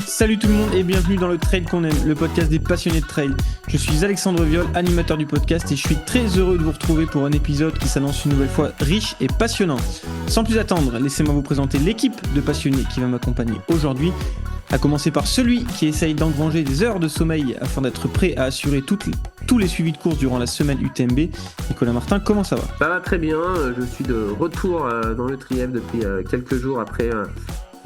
Salut tout le monde et bienvenue dans le Trail qu'on aime, le podcast des passionnés de trail. Je suis Alexandre Viol, animateur du podcast et je suis très heureux de vous retrouver pour un épisode qui s'annonce une nouvelle fois riche et passionnant. Sans plus attendre, laissez-moi vous présenter l'équipe de passionnés qui va m'accompagner aujourd'hui. À commencer par celui qui essaye d'engranger des heures de sommeil afin d'être prêt à assurer tous les suivis de course durant la semaine UTMB. Nicolas Martin, comment ça va ? Ça va très bien, je suis de retour dans le Trièvre depuis quelques jours après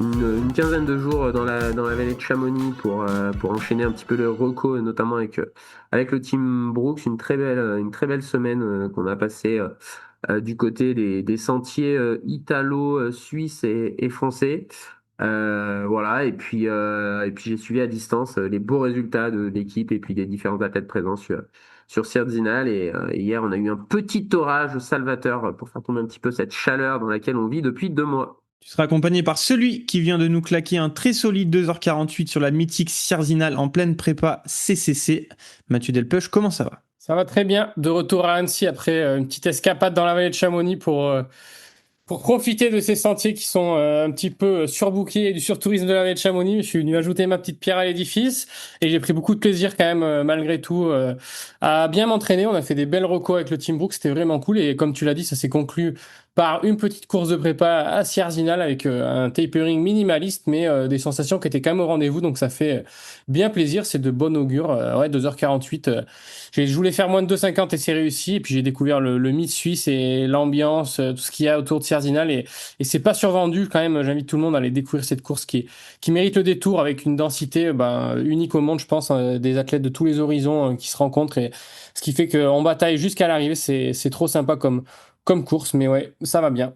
une quinzaine de jours dans la vallée de Chamonix pour enchaîner un petit peu le reco, notamment avec le team Brooks, une très belle semaine qu'on a passée du côté des sentiers italo-suisses et français. Voilà, et puis j'ai suivi à distance les beaux résultats de l'équipe et puis des différents athlètes présents sur Sierzinal, et hier on a eu un petit orage salvateur pour faire tomber un petit peu cette chaleur dans laquelle on vit depuis 2 mois. Tu seras accompagné par celui qui vient de nous claquer un très solide 2h48 sur la mythique Sierzinal en pleine prépa CCC. Mathieu Delpech, comment ça va ? Ça va très bien, de retour à Annecy après une petite escapade dans la vallée de Chamonix pour profiter de ces sentiers qui sont un petit peu surbookés et du surtourisme de la vallée de Chamonix. Je suis venu ajouter ma petite pierre à l'édifice et j'ai pris beaucoup de plaisir quand même malgré tout à bien m'entraîner. On a fait des belles recos avec le Team Brooks, c'était vraiment cool, et comme tu l'as dit, ça s'est conclu par une petite course de prépa à Sierzinal avec un tapering minimaliste, mais des sensations qui étaient quand même au rendez-vous, donc ça fait bien plaisir, c'est de bon augure. 2h48, je voulais faire moins de 2h50 et c'est réussi, et puis j'ai découvert le mythe suisse et l'ambiance, tout ce qu'il y a autour de Sierzinal, et c'est pas survendu quand même. J'invite tout le monde à aller découvrir cette course qui mérite le détour, avec une densité unique au monde, je pense, des athlètes de tous les horizons qui se rencontrent, et ce qui fait qu'on bataille jusqu'à l'arrivée. C'est trop sympa comme course, mais ouais, ça va bien.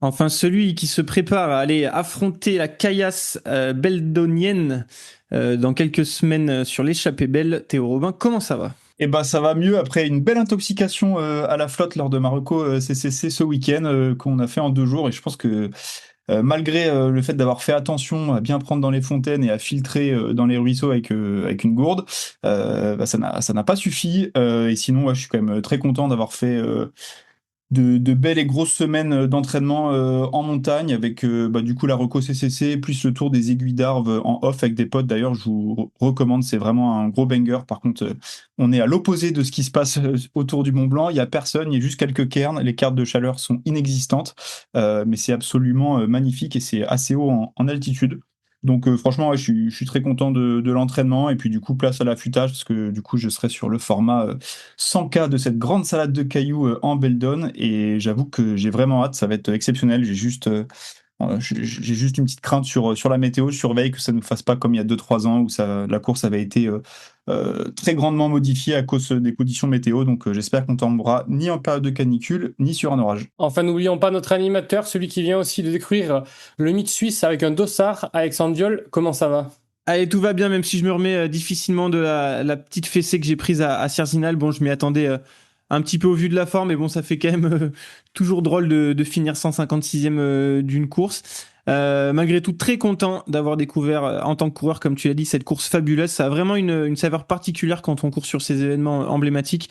Enfin, celui qui se prépare à aller affronter la caillasse beldonienne dans quelques semaines sur l'échappée belle, Théo Robin, comment ça va ? Eh ben, ça va mieux après une belle intoxication à la flotte lors de Marocco CCC ce week-end qu'on a fait en 2 jours, et je pense que malgré le fait d'avoir fait attention à bien prendre dans les fontaines et à filtrer dans les ruisseaux avec une gourde, ça n'a pas suffi, et sinon je suis quand même très content d'avoir fait de belles et grosses semaines d'entraînement en montagne avec du coup la Reco CCC plus le tour des Aiguilles d'Arve en off avec des potes. D'ailleurs, je vous recommande, c'est vraiment un gros banger. Par contre, on est à l'opposé de ce qui se passe autour du Mont Blanc. Il y a personne, il y a juste quelques cairns. Les cartes de chaleur sont inexistantes, mais c'est absolument magnifique et c'est assez haut en altitude. Donc franchement, je suis très content de l'entraînement, et puis du coup place à l'affûtage parce que du coup je serai sur le format 100K de cette grande salade de cailloux en Beldon, et j'avoue que j'ai vraiment hâte, ça va être exceptionnel. J'ai juste une petite crainte sur la météo. Je surveille que ça ne nous fasse pas comme il y a 2-3 ans où la course avait été très grandement modifiée à cause des conditions météo. Donc j'espère qu'on tombera ni en période de canicule, ni sur un orage. Enfin, n'oublions pas notre animateur, celui qui vient aussi de découvrir le mythe suisse avec un dossard, Alexandre Viol. Comment ça va ? Allez, tout va bien, même si je me remets difficilement de la petite fessée que j'ai prise à Sierzinal. Bon, je m'y attendais un petit peu au vu de la forme, mais bon, ça fait quand même toujours drôle de finir 156e d'une course. Malgré tout, très content d'avoir découvert en tant que coureur, comme tu l'as dit, cette course fabuleuse. Ça a vraiment une saveur particulière quand on court sur ces événements emblématiques.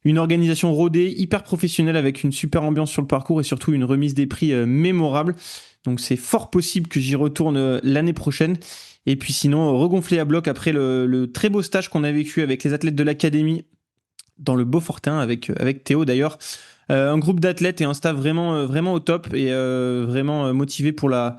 Une organisation rodée, hyper professionnelle, avec une super ambiance sur le parcours et surtout une remise des prix mémorable. Donc c'est fort possible que j'y retourne l'année prochaine. Et puis sinon, regonfler à bloc après le très beau stage qu'on a vécu avec les athlètes de l'académie dans le Beaufortin avec Théo d'ailleurs. Un groupe d'athlètes et un staff vraiment au top, et vraiment motivé pour la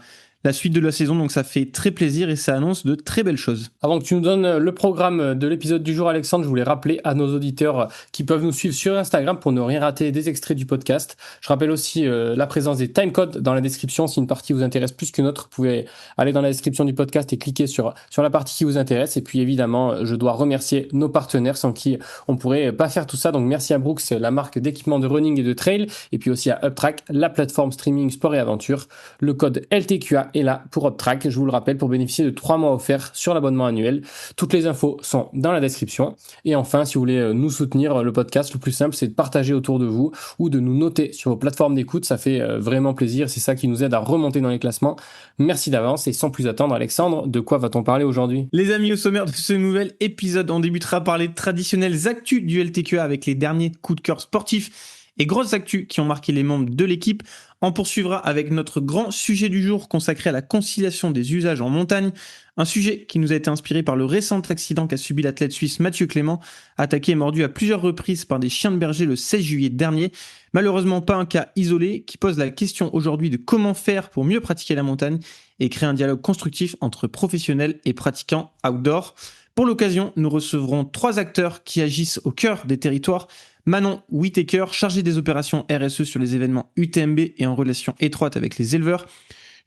suite de la saison. Donc ça fait très plaisir et ça annonce de très belles choses. Avant que tu nous donnes le programme de l'épisode du jour, Alexandre, je voulais rappeler à nos auditeurs qui peuvent nous suivre sur Instagram pour ne rien rater des extraits du podcast. Je rappelle aussi la présence des timecodes dans la description. Si une partie vous intéresse plus qu'une autre, vous pouvez aller dans la description du podcast et cliquer sur la partie qui vous intéresse. Et puis évidemment, je dois remercier nos partenaires sans qui on pourrait pas faire tout ça. Donc merci à Brooks, la marque d'équipement de running et de trail, et puis aussi à UpTrack, la plateforme streaming sport et aventure. Le code LTQA est là pour UpTrack, je vous le rappelle, pour bénéficier de 3 mois offerts sur l'abonnement annuel. Toutes les infos sont dans la description. Et enfin, si vous voulez nous soutenir, le podcast, le plus simple, c'est de partager autour de vous ou de nous noter sur vos plateformes d'écoute. Ça fait vraiment plaisir. C'est ça qui nous aide à remonter dans les classements. Merci d'avance. Et sans plus attendre, Alexandre, de quoi va-t-on parler aujourd'hui ? Les amis, au sommaire de ce nouvel épisode, on débutera par les traditionnelles actus du LTQA avec les derniers coups de cœur sportifs et grosses actus qui ont marqué les membres de l'équipe. On poursuivra avec notre grand sujet du jour consacré à la conciliation des usages en montagne, un sujet qui nous a été inspiré par le récent accident qu'a subi l'athlète suisse Mathieu Clément, attaqué et mordu à plusieurs reprises par des chiens de berger le 16 juillet dernier. Malheureusement pas un cas isolé qui pose la question aujourd'hui de comment faire pour mieux pratiquer la montagne et créer un dialogue constructif entre professionnels et pratiquants outdoor. Pour l'occasion, nous recevrons 3 acteurs qui agissent au cœur des territoires. Manon Whittaker, chargée des opérations RSE sur les événements UTMB et en relation étroite avec les éleveurs.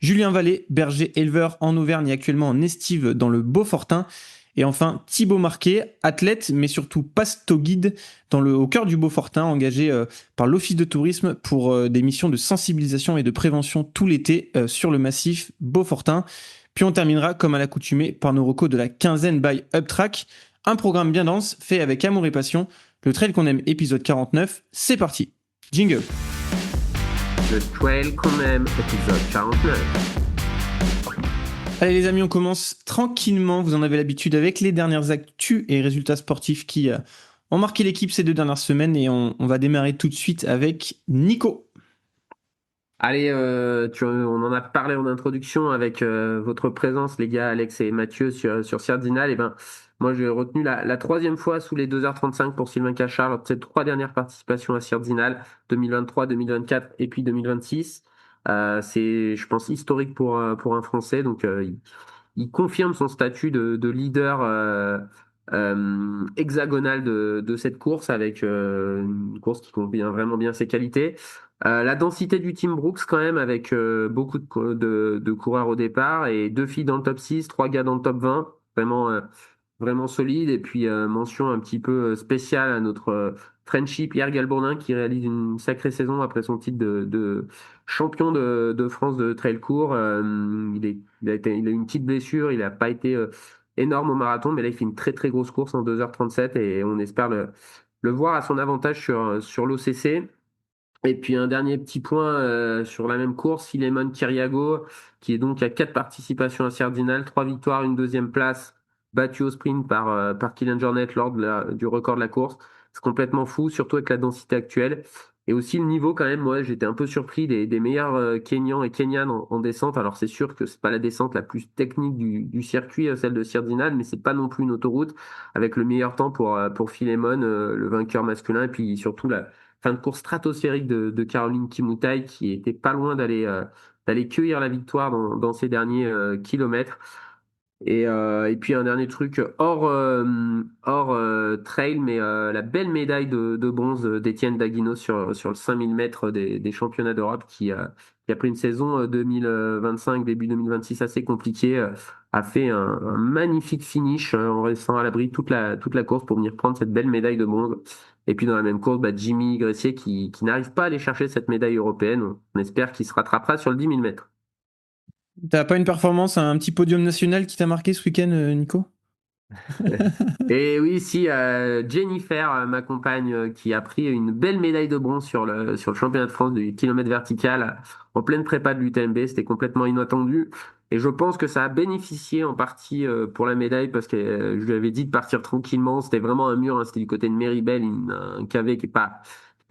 Julien Vallée, berger éleveur en Auvergne et actuellement en estive dans le Beaufortin. Et enfin, Thibaut Marquet, athlète, mais surtout pasto-guide au cœur du Beaufortin, engagé par l'Office de tourisme pour des missions de sensibilisation et de prévention tout l'été sur le massif Beaufortin. Puis on terminera, comme à l'accoutumée, par nos recos de la quinzaine by Uptrack, un programme bien dense, fait avec amour et passion. Le trail qu'on aime, épisode 49, c'est parti. Jingle. Le trail qu'on aime, épisode 49. Allez les amis, on commence tranquillement, vous en avez l'habitude, avec les dernières actus et résultats sportifs qui ont marqué l'équipe ces 2 dernières semaines, et on va démarrer tout de suite avec Nico. Allez, on en a parlé en introduction avec votre présence, les gars, Alex et Mathieu, sur Cardinal. Et ben, moi, j'ai retenu la 3e fois sous les 2h35 pour Sylvain Cachard lors de ses 3 dernières participations à Cardinal, 2023, 2024 et puis 2026. C'est, je pense, historique pour un Français. Donc, il confirme son statut de leader hexagonal de cette course, avec une course qui convient vraiment bien ses qualités. La densité du Team Brooks quand même, avec beaucoup de coureurs au départ et 2 filles dans le top 6, 3 gars dans le top 20, vraiment solide. Et puis mention un petit peu spéciale à notre Frenchie Pierre Galbourdin, qui réalise une sacrée saison après son titre de champion de France de trail court. Il a eu une petite blessure, il n'a pas été énorme au marathon, mais là il fait une très très grosse course en 2h37 et on espère le voir à son avantage sur l'OCC. Et puis un dernier petit point sur la même course, Filemon Kiriago, qui est donc à 4 participations à Cardinal, 3 victoires, une 2e place, battu au sprint par Kylian Jornet lors du record de la course. C'est complètement fou, surtout avec la densité actuelle. Et aussi le niveau quand même, moi j'étais un peu surpris des meilleurs Kenyans et Kenyanes en descente. Alors c'est sûr que c'est pas la descente la plus technique du circuit, celle de Cardinal, mais c'est pas non plus une autoroute, avec le meilleur temps pour Filemon, le vainqueur masculin, et puis surtout la fin de course stratosphérique de Caroline Kimoutai, qui était pas loin d'aller cueillir la victoire dans ces derniers kilomètres. Et puis un dernier truc hors trail, mais la belle médaille de bronze d'Étienne Daguino sur le 5000 mètres des championnats d'Europe, qui a pris une saison 2025, début 2026 assez compliquée, a fait un magnifique finish en restant à l'abri toute la course pour venir prendre cette belle médaille de bronze. Et puis dans la même course, Jimmy Gressier qui n'arrive pas à aller chercher cette médaille européenne. On espère qu'il se rattrapera sur le 10 000 mètres. T'as pas une performance, un petit podium national qui t'a marqué ce week-end, Nico? Et oui, si Jennifer, ma compagne, qui a pris une belle médaille de bronze sur le championnat de France du kilomètre vertical en pleine prépa de l'UTMB, c'était complètement inattendu. Et je pense que ça a bénéficié en partie pour la médaille, parce que je lui avais dit de partir tranquillement. C'était vraiment un mur, hein, c'était du côté de Méribel, un KV qui est pas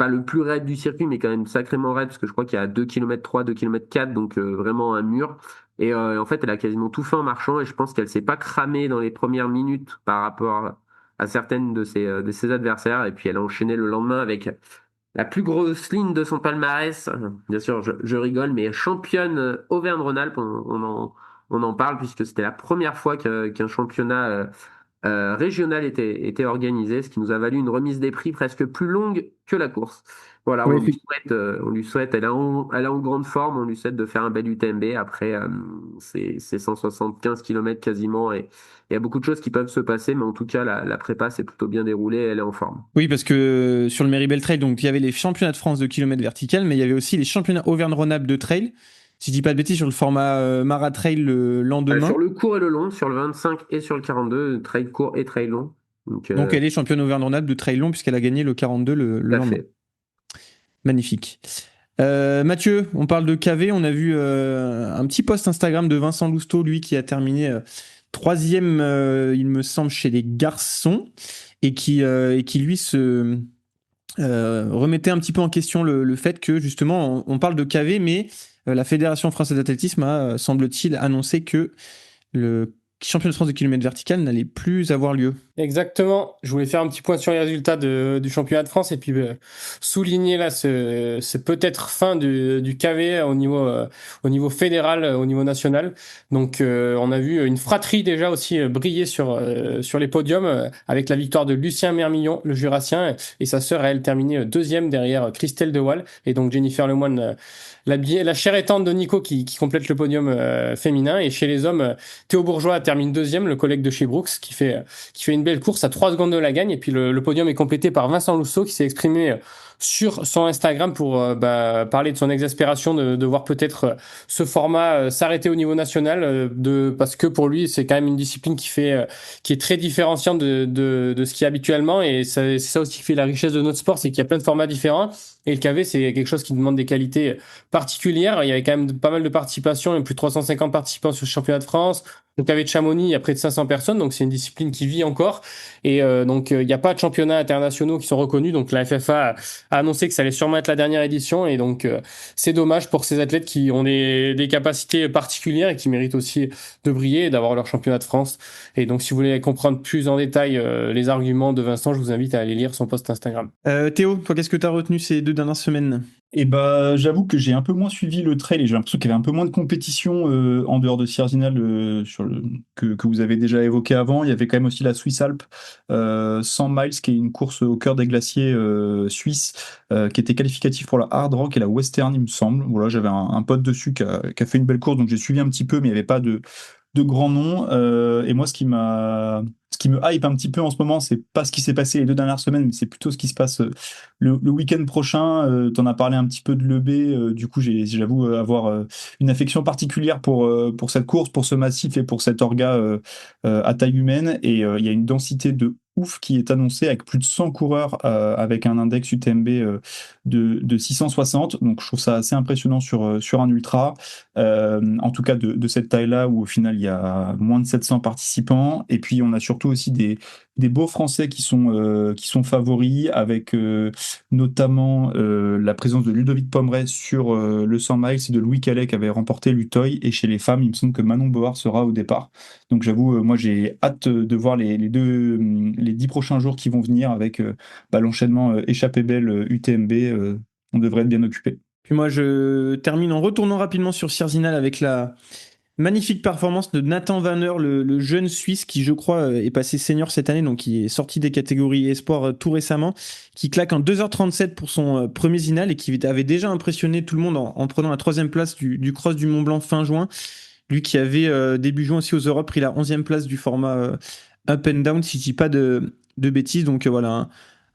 le plus raide du circuit, mais quand même sacrément raide, parce que je crois qu'il y a 2 km 3, 2 km 4, donc vraiment un mur. Et en fait, elle a quasiment tout fait en marchant, et je pense qu'elle s'est pas cramée dans les premières minutes par rapport à certaines de ses adversaires. Et puis elle a enchaîné le lendemain avec la plus grosse ligne de son palmarès. Bien sûr, je rigole, mais championne Auvergne-Rhône-Alpes, on en parle, puisque c'était la première fois qu'un championnat régional était organisé, ce qui nous a valu une remise des prix presque plus longue que la course. Voilà, Oui, on lui souhaite, elle est en grande forme, on lui souhaite de faire un bel UTMB après ces 175 km quasiment, et il y a beaucoup de choses qui peuvent se passer, mais en tout cas, la prépa s'est plutôt bien déroulée, elle est en forme. Oui, parce que sur le Méribel Trail, donc il y avait les championnats de France de kilomètres vertical, mais il y avait aussi les championnats Auvergne-Rhône-Alpes de trail. Si je dis pas de bêtises, sur le format Maratrail le lendemain. Sur le court et le long, sur le 25 et sur le 42, trail court et trail long. Donc elle est championne Auvergne-Rhône-Alpes de trail long, puisqu'elle a gagné le 42 le lendemain. fait. Magnifique. Mathieu, on parle de KV. On a vu un petit post Instagram de Vincent Lousteau, lui qui a terminé 3e, il me semble, chez les garçons, et qui lui remettait un petit peu en question le fait que justement on parle de KV, mais la Fédération française d'athlétisme a, semble-t-il, annoncé que le championnat de France de kilomètre vertical n'allait plus avoir lieu. Exactement. Je voulais faire un petit point sur les résultats du championnat de France et puis souligner là ce peut-être fin du KV au niveau fédéral, au niveau national. Donc on a vu une fratrie déjà aussi briller sur les podiums avec la victoire de Lucien Mermillon, le Jurassien, et sa sœur, elle, terminée deuxième derrière Christelle Dewaal et donc Jennifer Lemoine, la chair et tendre de Nico qui complète le podium féminin. Et chez les hommes, Théo Bourgeois termine deuxième, le collègue de chez Brooks, qui fait une belle course à 3 secondes de la gagne. Et puis le podium est complété par Vincent Lousseau qui s'est exprimé sur son Instagram pour parler de son exaspération de voir peut-être ce format s'arrêter au niveau national, parce que pour lui c'est quand même une discipline qui est très différenciante de ce qui est habituellement, et c'est ça aussi qui fait la richesse de notre sport, c'est qu'il y a plein de formats différents. Et le KV, c'est quelque chose qui demande des qualités particulières. Il y avait quand même pas mal de participation, il y a plus de 350 participants sur le championnat de France. Le KV de Chamonix, il y a près de 500 personnes, donc c'est une discipline qui vit encore. Et donc il n'y a pas de championnats internationaux qui sont reconnus, donc la FFA a annoncé que ça allait sûrement être la dernière édition, et donc c'est dommage pour ces athlètes qui ont des capacités particulières et qui méritent aussi de briller et d'avoir leur championnat de France. Et donc si vous voulez comprendre plus en détail les arguments de Vincent, je vous invite à aller lire son post Instagram. Théo, toi, qu'est-ce que tu as retenu ces 2 dernières semaines? Et bah, j'avoue que j'ai un peu moins suivi le trail et j'ai l'impression qu'il y avait un peu moins de compétition en dehors de Sierzinal que vous avez déjà évoqué avant. Il y avait quand même aussi la Swiss Alps 100 miles, qui est une course au cœur des glaciers suisses, qui était qualificative pour la Hard Rock et la Western, il me semble. Voilà, j'avais un pote dessus qui a fait une belle course, donc j'ai suivi un petit peu, mais il n'y avait pas de grands noms. Et moi, ce qui me hype un petit peu en ce moment, c'est pas ce qui s'est passé les 2 dernières semaines, mais c'est plutôt ce qui se passe le week-end prochain. T'en as parlé un petit peu de l'EB. Du coup, j'avoue avoir une affection particulière pour cette course, pour ce massif et pour cet orga à taille humaine. Et il y a une densité de ouf qui est annoncée avec plus de 100 coureurs avec un index UTMB de 660. Donc, je trouve ça assez impressionnant sur un ultra. En tout cas de cette taille-là, où au final il y a moins de 700 participants. Et puis on a surtout aussi des beaux Français qui sont favoris, avec notamment la présence de Ludovic Pomeray sur le 100 miles et de Louis Calais qui avait remporté l'Utoy. Et chez les femmes, il me semble que Manon Board sera au départ. Donc j'avoue, moi j'ai hâte de voir les 10 prochains jours qui vont venir avec l'enchaînement échappée belle UTMB. On devrait être bien occupé. Puis moi, je termine en retournant rapidement sur Sierzinal avec la magnifique performance de Nathan Vanner, le jeune Suisse qui, je crois, est passé senior cette année, donc qui est sorti des catégories espoir tout récemment, qui claque en 2h37 pour son premier Zinal et qui avait déjà impressionné tout le monde en prenant la 3e place du Cross du Mont Blanc fin juin. Lui qui avait début juin aussi aux Europes pris la 11e place du format up and down, si je dis pas de bêtises. Donc voilà,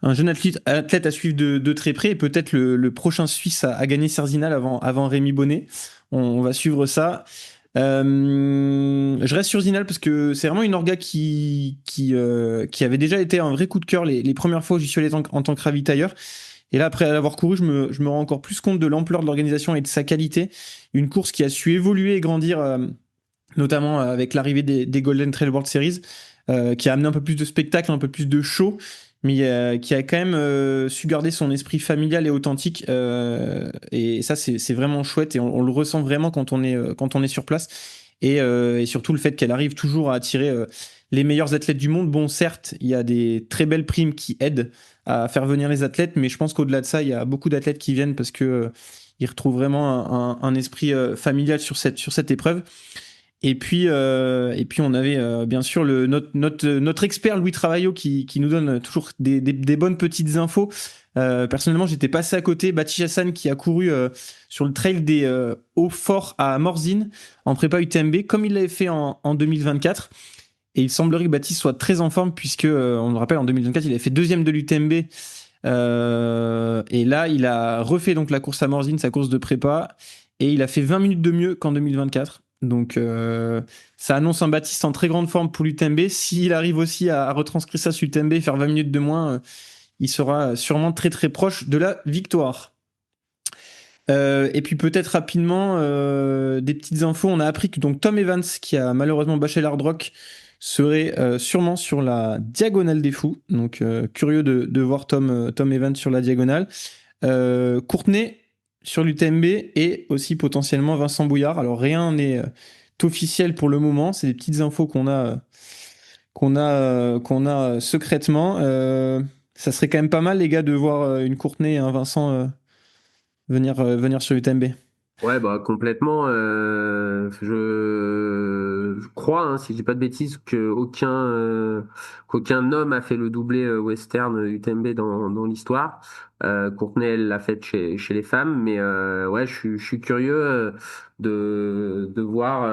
un jeune athlète à suivre de très près, et peut-être le prochain Suisse à gagner Cerzinal avant Rémi Bonnet. On va suivre ça. Je reste sur Zinal parce que c'est vraiment une orga qui avait déjà été un vrai coup de cœur les premières fois où j'y suis allé en tant que ravitailleur. Et là, après l'avoir couru, je me rends encore plus compte de l'ampleur de l'organisation et de sa qualité. Une course qui a su évoluer et grandir, notamment avec l'arrivée des Golden Trail World Series, qui a amené un peu plus de spectacle, un peu plus de show, mais qui a quand même su garder son esprit familial et authentique. Et ça, c'est vraiment chouette, et on le ressent vraiment quand on est sur place. Et surtout le fait qu'elle arrive toujours à attirer les meilleurs athlètes du monde. Bon, certes, il y a des très belles primes qui aident à faire venir les athlètes, mais je pense qu'au-delà de ça, il y a beaucoup d'athlètes qui viennent parce que ils retrouvent vraiment un esprit familial sur cette épreuve. Et puis on avait bien sûr notre expert Louis Travaillot qui nous donne toujours des bonnes petites infos. Personnellement, j'étais passé à côté. Baptiste Hassan qui a couru sur le trail des Hauts Forts à Morzine en prépa UTMB, comme il l'avait fait en 2024. Et il semblerait que Baptiste soit très en forme, puisque, on le rappelle, en 2024, il avait fait 2e de l'UTMB. Et là, il a refait donc la course à Morzine, sa course de prépa, et il a fait 20 minutes de mieux qu'en 2024. Donc, ça annonce un Baptiste en très grande forme pour l'UTMB. S'il arrive aussi à retranscrire ça sur l'UTMB et faire 20 minutes de moins, il sera sûrement très très proche de la victoire. Et puis peut-être rapidement des petites infos. On a appris que donc Tom Evans, qui a malheureusement bâché l'hard rock, serait sûrement sur la diagonale des fous. Donc, curieux de voir Tom Evans sur la diagonale. Courtenay sur l'UTMB et aussi potentiellement Vincent Bouillard. Alors, rien n'est officiel pour le moment. C'est des petites infos qu'on a secrètement. Ça serait quand même pas mal, les gars, de voir une Courtenay et un Vincent venir sur l'UTMB. Ouais, bah complètement. Je crois, hein, si je dis pas de bêtises, qu'aucun homme a fait le doublé western UTMB dans l'histoire. Courtenay, elle l'a fait chez les femmes, mais ouais, je suis curieux de voir,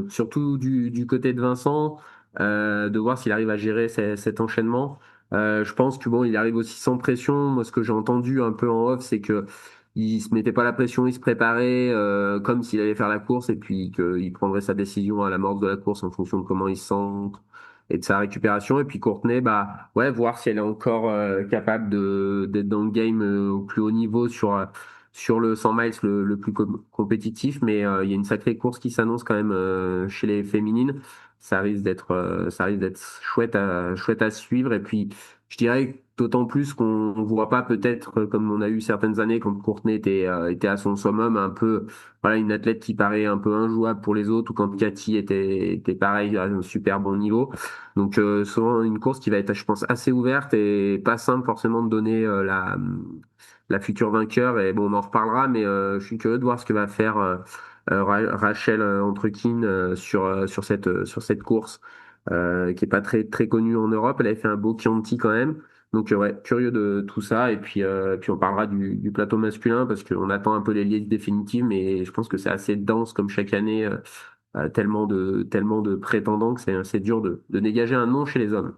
surtout du côté de Vincent, de voir s'il arrive à gérer cet enchaînement. Je pense que bon, il arrive aussi sans pression. Moi, ce que j'ai entendu un peu en off, c'est que il se mettait pas la pression, il se préparait comme s'il allait faire la course et puis qu'il prendrait sa décision à la mort de la course en fonction de comment il se sent et de sa récupération. Et puis Courtenay, bah ouais, voir si elle est encore capable d'être dans le game au plus haut niveau sur le 100 miles le plus compétitif. Mais il y a une sacrée course qui s'annonce quand même chez les féminines. Ça risque d'être chouette à suivre. Et puis je dirais d'autant plus qu'on ne voit pas peut-être, comme on a eu certaines années quand Courtenay était à son summum, un peu voilà, une athlète qui paraît un peu injouable pour les autres, ou quand Cathy était pareil à un super bon niveau. Donc souvent une course qui va être, je pense, assez ouverte et pas simple forcément de donner la future vainqueur. Et bon, on en reparlera, mais je suis curieux de voir ce que va faire Rachel Entrekin sur cette course qui est pas très très connue en Europe. Elle avait fait un beau Chianti quand même. Donc ouais, curieux de tout ça. Et puis on parlera du plateau masculin parce qu'on attend un peu les listes définitives, mais je pense que c'est assez dense comme chaque année, tellement de prétendants que c'est dur de dégager un nom chez les hommes.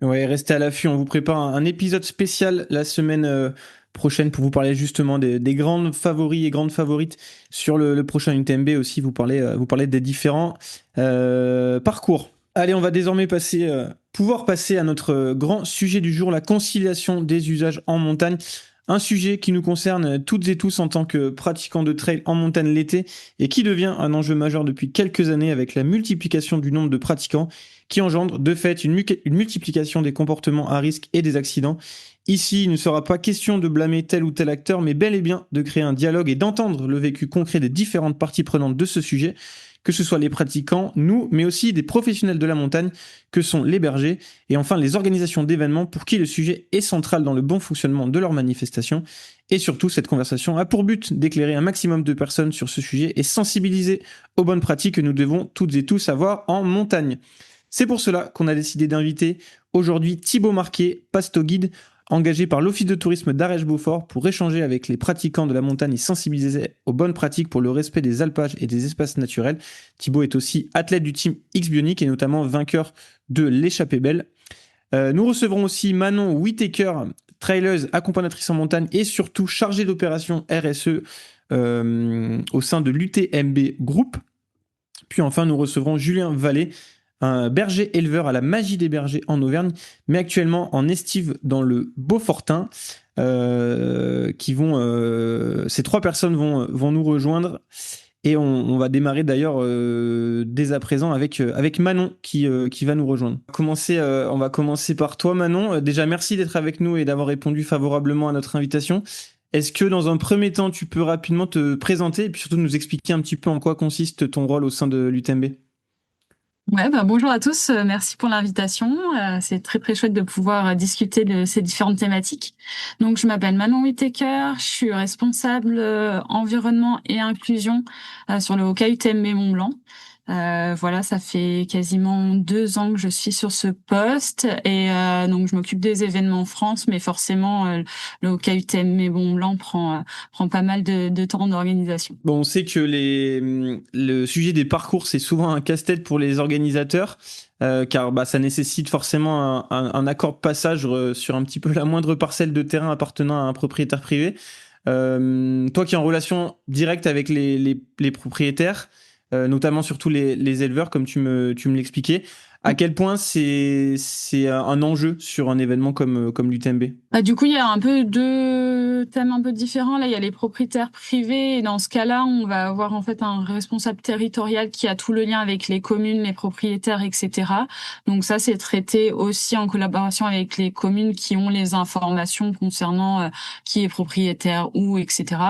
Ouais, restez à l'affût. On vous prépare un épisode spécial la semaine prochaine pour vous parler justement des grands favoris et grandes favorites sur le prochain UTMB aussi. Vous parlez des différents parcours. Allez, on va désormais pouvoir passer à notre grand sujet du jour, la conciliation des usages en montagne. Un sujet qui nous concerne toutes et tous en tant que pratiquants de trail en montagne l'été et qui devient un enjeu majeur depuis quelques années avec la multiplication du nombre de pratiquants qui engendre de fait une multiplication des comportements à risque et des accidents. Ici, il ne sera pas question de blâmer tel ou tel acteur, mais bel et bien de créer un dialogue et d'entendre le vécu concret des différentes parties prenantes de ce sujet, que ce soit les pratiquants, nous, mais aussi des professionnels de la montagne, que sont les bergers, et enfin les organisations d'événements pour qui le sujet est central dans le bon fonctionnement de leurs manifestations. Et surtout, cette conversation a pour but d'éclairer un maximum de personnes sur ce sujet et sensibiliser aux bonnes pratiques que nous devons toutes et tous avoir en montagne. C'est pour cela qu'on a décidé d'inviter aujourd'hui Thibaut Marquet, pasto-guide, engagé par l'Office de tourisme d'Arèche-Beaufort pour échanger avec les pratiquants de la montagne et sensibiliser aux bonnes pratiques pour le respect des alpages et des espaces naturels. Thibaut est aussi athlète du team X-Bionic et notamment vainqueur de l'échappée belle. Nous recevrons aussi Manon Whittaker, traileuse, accompagnatrice en montagne et surtout chargée d'opération RSE au sein de l'UTMB Group. Puis enfin, nous recevrons Julien Vallée, un berger éleveur à la Magie des Bergers en Auvergne, mais actuellement en estive dans le Beaufortin. Ces trois personnes vont nous rejoindre et on va démarrer d'ailleurs dès à présent avec Manon qui va nous rejoindre. On va commencer par toi, Manon. Déjà, merci d'être avec nous et d'avoir répondu favorablement à notre invitation. Est-ce que dans un premier temps, tu peux rapidement te présenter et puis surtout nous expliquer un petit peu en quoi consiste ton rôle au sein de l'UTMB ? Ouais, bonjour à tous, merci pour l'invitation. C'est très très chouette de pouvoir discuter de ces différentes thématiques. Donc je m'appelle Manon Whittaker, je suis responsable environnement et inclusion sur le UTMB Mont-Blanc. Voilà, ça fait quasiment 2 ans que je suis sur ce poste et donc je m'occupe des événements en France, mais forcément le UTMB Mont-Blanc prend pas mal de temps d'organisation. Bon, on sait que le sujet des parcours, c'est souvent un casse-tête pour les organisateurs, car ça nécessite forcément un accord de passage sur un petit peu la moindre parcelle de terrain appartenant à un propriétaire privé. Toi qui es en relation directe avec les propriétaires, notamment surtout les éleveurs, comme tu me l'expliquais, à quel point c'est un enjeu sur un événement comme l'UTMB ? Du coup, il y a un peu deux deux thèmes un peu différents. Là, il y a les propriétaires privés. Et dans ce cas-là, on va avoir en fait un responsable territorial qui a tout le lien avec les communes, les propriétaires, etc. Donc ça, c'est traité aussi en collaboration avec les communes qui ont les informations concernant qui est propriétaire où, etc.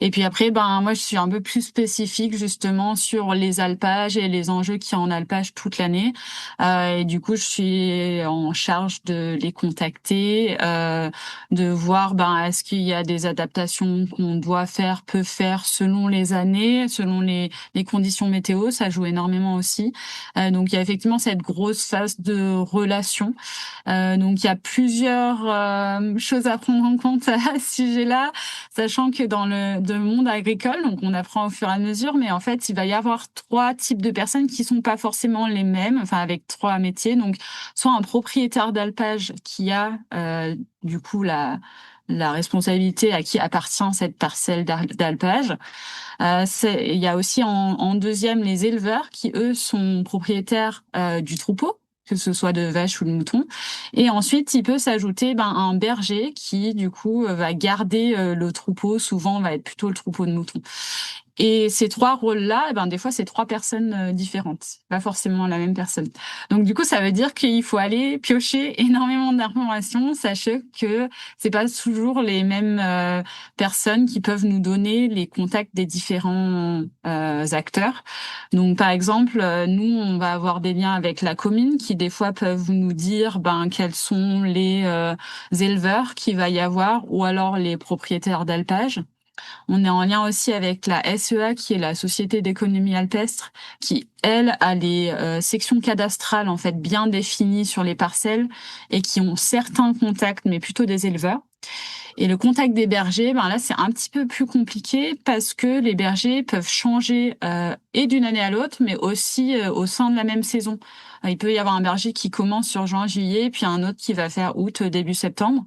Et puis après, moi, je suis un peu plus spécifique justement sur les alpages et les enjeux qu'il y a en alpage toute l'année. Et du coup, je suis en charge de les contacter, de voir est-ce qu'il y a des adaptations qu'on doit faire, peut faire selon les années, selon les conditions météo. Ça joue énormément aussi. Donc, il y a effectivement cette grosse phase de relation. Donc, il y a plusieurs choses à prendre en compte à ce sujet-là, sachant que dans le monde agricole, donc on apprend au fur et à mesure, mais en fait, il va y avoir 3 types de personnes qui sont pas forcément les mêmes, enfin avec 3 métiers. Donc, soit un propriétaire d'alpage qui a du coup la responsabilité à qui appartient cette parcelle d'alpage. Il y a aussi en deuxième les éleveurs qui, eux, sont propriétaires du troupeau, que ce soit de vaches ou de moutons. Et ensuite, il peut s'ajouter un berger qui, du coup, va garder le troupeau. Souvent, va être plutôt le troupeau de moutons. Et ces 3 rôles-là, des fois, c'est 3 personnes différentes, pas forcément la même personne. Donc, du coup, ça veut dire qu'il faut aller piocher énormément d'informations, sachez que c'est pas toujours les mêmes personnes qui peuvent nous donner les contacts des différents acteurs. Donc, par exemple, nous, on va avoir des liens avec la commune qui, des fois, peuvent nous dire quels sont les éleveurs qu'il va y avoir ou alors les propriétaires d'alpage. On est en lien aussi avec la SEA, qui est la Société d'économie alpestre, qui, elle, a les sections cadastrales en fait bien définies sur les parcelles et qui ont certains contacts, mais plutôt des éleveurs. Et le contact des bergers, là, c'est un petit peu plus compliqué parce que les bergers peuvent changer et d'une année à l'autre, mais aussi au sein de la même saison. Il peut y avoir un berger qui commence sur juin, juillet, puis un autre qui va faire août, début septembre.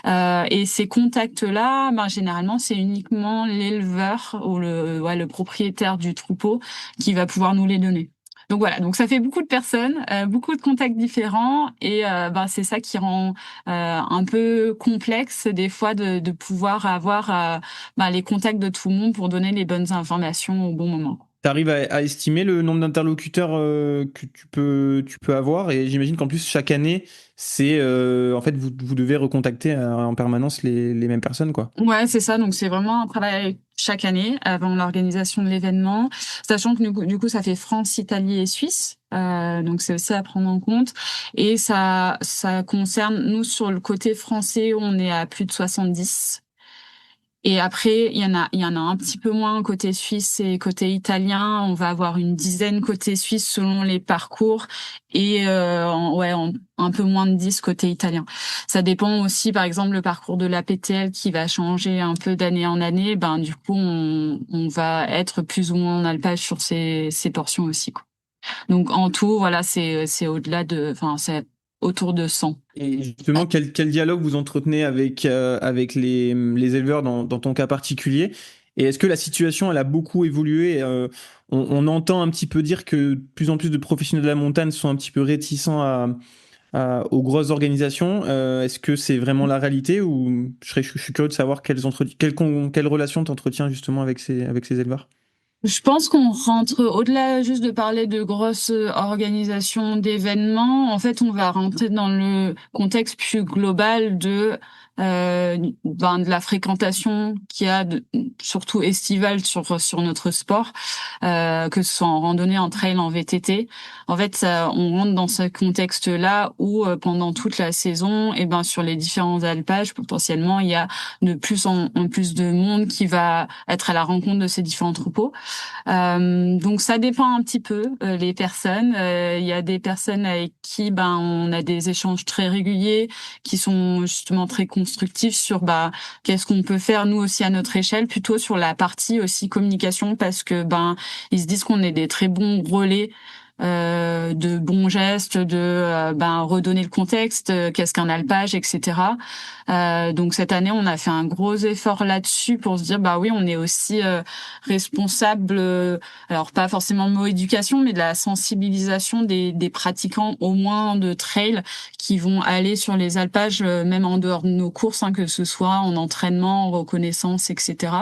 Et ces contacts-là, généralement, c'est uniquement l'éleveur ou le propriétaire du troupeau qui va pouvoir nous les donner. Donc voilà, donc ça fait beaucoup de personnes, beaucoup de contacts différents, et c'est ça qui rend un peu complexe des fois de pouvoir avoir les contacts de tout le monde pour donner les bonnes informations au bon moment. Tu arrives à estimer le nombre d'interlocuteurs que tu peux avoir, et j'imagine qu'en plus chaque année c'est en fait vous devez recontacter en permanence les mêmes personnes, quoi. Ouais, c'est ça. Donc c'est vraiment un travail chaque année avant l'organisation de l'événement, sachant que du coup ça fait France, Italie et Suisse. Donc c'est aussi à prendre en compte, et ça concerne, nous sur le côté français, on est à plus de 70. Et après, il y en a un petit peu moins côté suisse et côté italien. On va avoir une dizaine côté suisse selon les parcours, et un peu moins de 10 côté italien. Ça dépend aussi, par exemple, le parcours de la PTL qui va changer un peu d'année en année. Du coup, on va être plus ou moins en alpage sur ces portions aussi, quoi. Donc en tout, voilà, c'est c'est autour de 100. Et justement, quel dialogue vous entretenez avec les éleveurs dans ton cas particulier? Et est-ce que la situation elle a beaucoup évolué? On entend un petit peu dire que de plus en plus de professionnels de la montagne sont un petit peu réticents aux grosses organisations. Est-ce que c'est vraiment la réalité, ou je suis curieux de savoir quelles relations tu entretiens justement avec ces éleveurs? Je pense qu'on rentre au-delà juste de parler de grosses organisations d'événements. En fait, on va rentrer dans le contexte plus global de la fréquentation qu'il y a, surtout estivale, sur notre sport, que ce soit en randonnée, en trail, en VTT. En fait, on rentre dans ce contexte-là où pendant toute la saison, et sur les différents alpages, potentiellement, il y a de plus en plus de monde qui va être à la rencontre de ces différents troupeaux. Donc ça dépend un petit peu les personnes. Il y a des personnes avec qui on a des échanges très réguliers qui sont justement très constructifs sur qu'est-ce qu'on peut faire nous aussi à notre échelle, plutôt sur la partie aussi communication, parce que ils se disent qu'on est des très bons relais de bons gestes, de redonner le contexte, qu'est-ce qu'un alpage, etc. Donc cette année, on a fait un gros effort là-dessus pour se dire bah oui, on est aussi responsable, alors pas forcément de mot éducation, mais de la sensibilisation des pratiquants au moins de trail qui vont aller sur les alpages, même en dehors de nos courses, hein, que ce soit en entraînement, en reconnaissance, etc.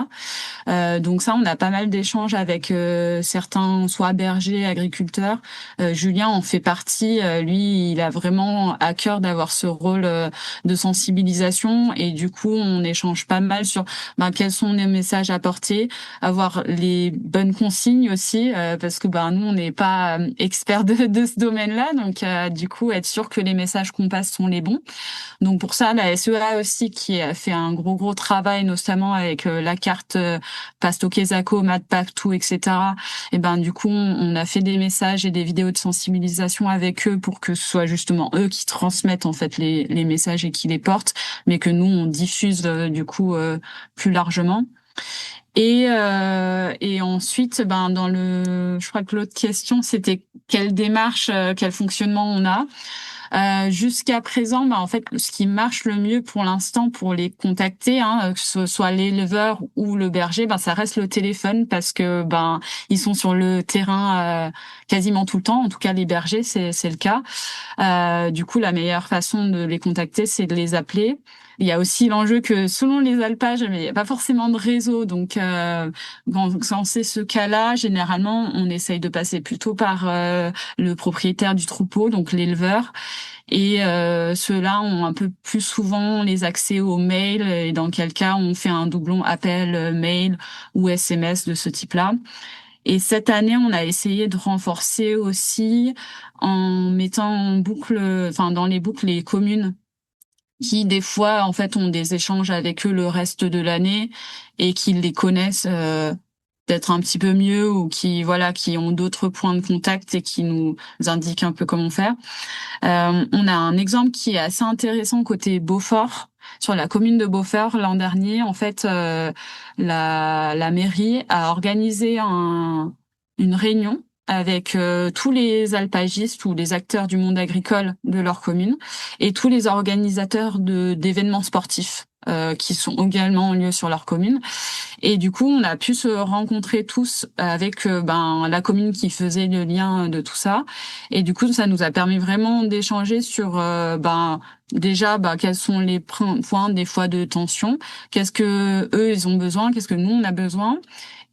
Donc ça, on a pas mal d'échanges avec certains, soit bergers, agriculteurs. Julien en fait partie. Lui, il a vraiment à cœur d'avoir ce rôle de sensibilisation et du coup, on échange pas mal sur quels sont les messages à porter, avoir les bonnes consignes aussi, parce que nous, on n'est pas experts de ce domaine-là. Donc, du coup, être sûr que les messages qu'on passe sont les bons. Donc pour ça, la SEA aussi qui a fait un gros travail, notamment avec la carte Pasto Quesaco, Matpactou, etc. Et du coup, on a fait des messages et des vidéos de sensibilisation avec eux pour que ce soit justement eux qui transmettent en fait les messages et qui les portent, mais que nous on diffuse du coup plus largement. Et ensuite, je crois que l'autre question c'était quelle démarche, quel fonctionnement on a. Jusqu'à présent, en fait, ce qui marche le mieux pour l'instant pour les contacter, que ce soit l'éleveur ou le berger, ça reste le téléphone parce que ils sont sur le terrain quasiment tout le temps. En tout cas, les bergers, c'est le cas. Du coup, la meilleure façon de les contacter, c'est de les appeler. Il y a aussi l'enjeu que selon les alpages, mais il n'y a pas forcément de réseau. Donc, quand c'est ce cas-là, généralement, on essaye de passer plutôt par le propriétaire du troupeau, donc l'éleveur. Et ceux-là ont un peu plus souvent les accès aux mails, et dans quel cas on fait un doublon appel, mail ou SMS de ce type-là. Et cette année, on a essayé de renforcer aussi en mettant en boucle, dans les boucles, les communes qui des fois en fait ont des échanges avec eux le reste de l'année et qui les connaissent peut-être un petit peu mieux ou qui ont d'autres points de contact et qui nous indiquent un peu comment faire. On a un exemple qui est assez intéressant côté Beaufort. Sur la commune de Beaufort, l'an dernier, en fait, la mairie a organisé une réunion avec tous les alpagistes ou les acteurs du monde agricole de leur commune et tous les organisateurs d'événements sportifs qui sont également en lieu sur leur commune. Et du coup, on a pu se rencontrer tous avec la commune qui faisait le lien de tout ça. Et du coup, ça nous a permis vraiment d'échanger sur déjà quels sont les points des fois de tension, qu'est-ce que eux ils ont besoin, qu'est-ce que nous on a besoin.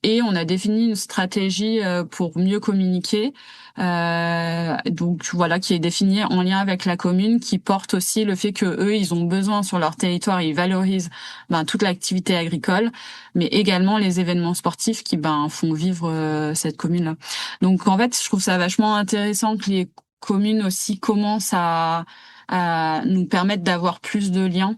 Et on a défini une stratégie pour mieux communiquer, qui est définie en lien avec la commune, qui porte aussi le fait que eux ils ont besoin sur leur territoire, ils valorisent toute l'activité agricole, mais également les événements sportifs qui font vivre cette commune-là. Donc en fait, je trouve ça vachement intéressant que les communes aussi commencent à nous permettre d'avoir plus de liens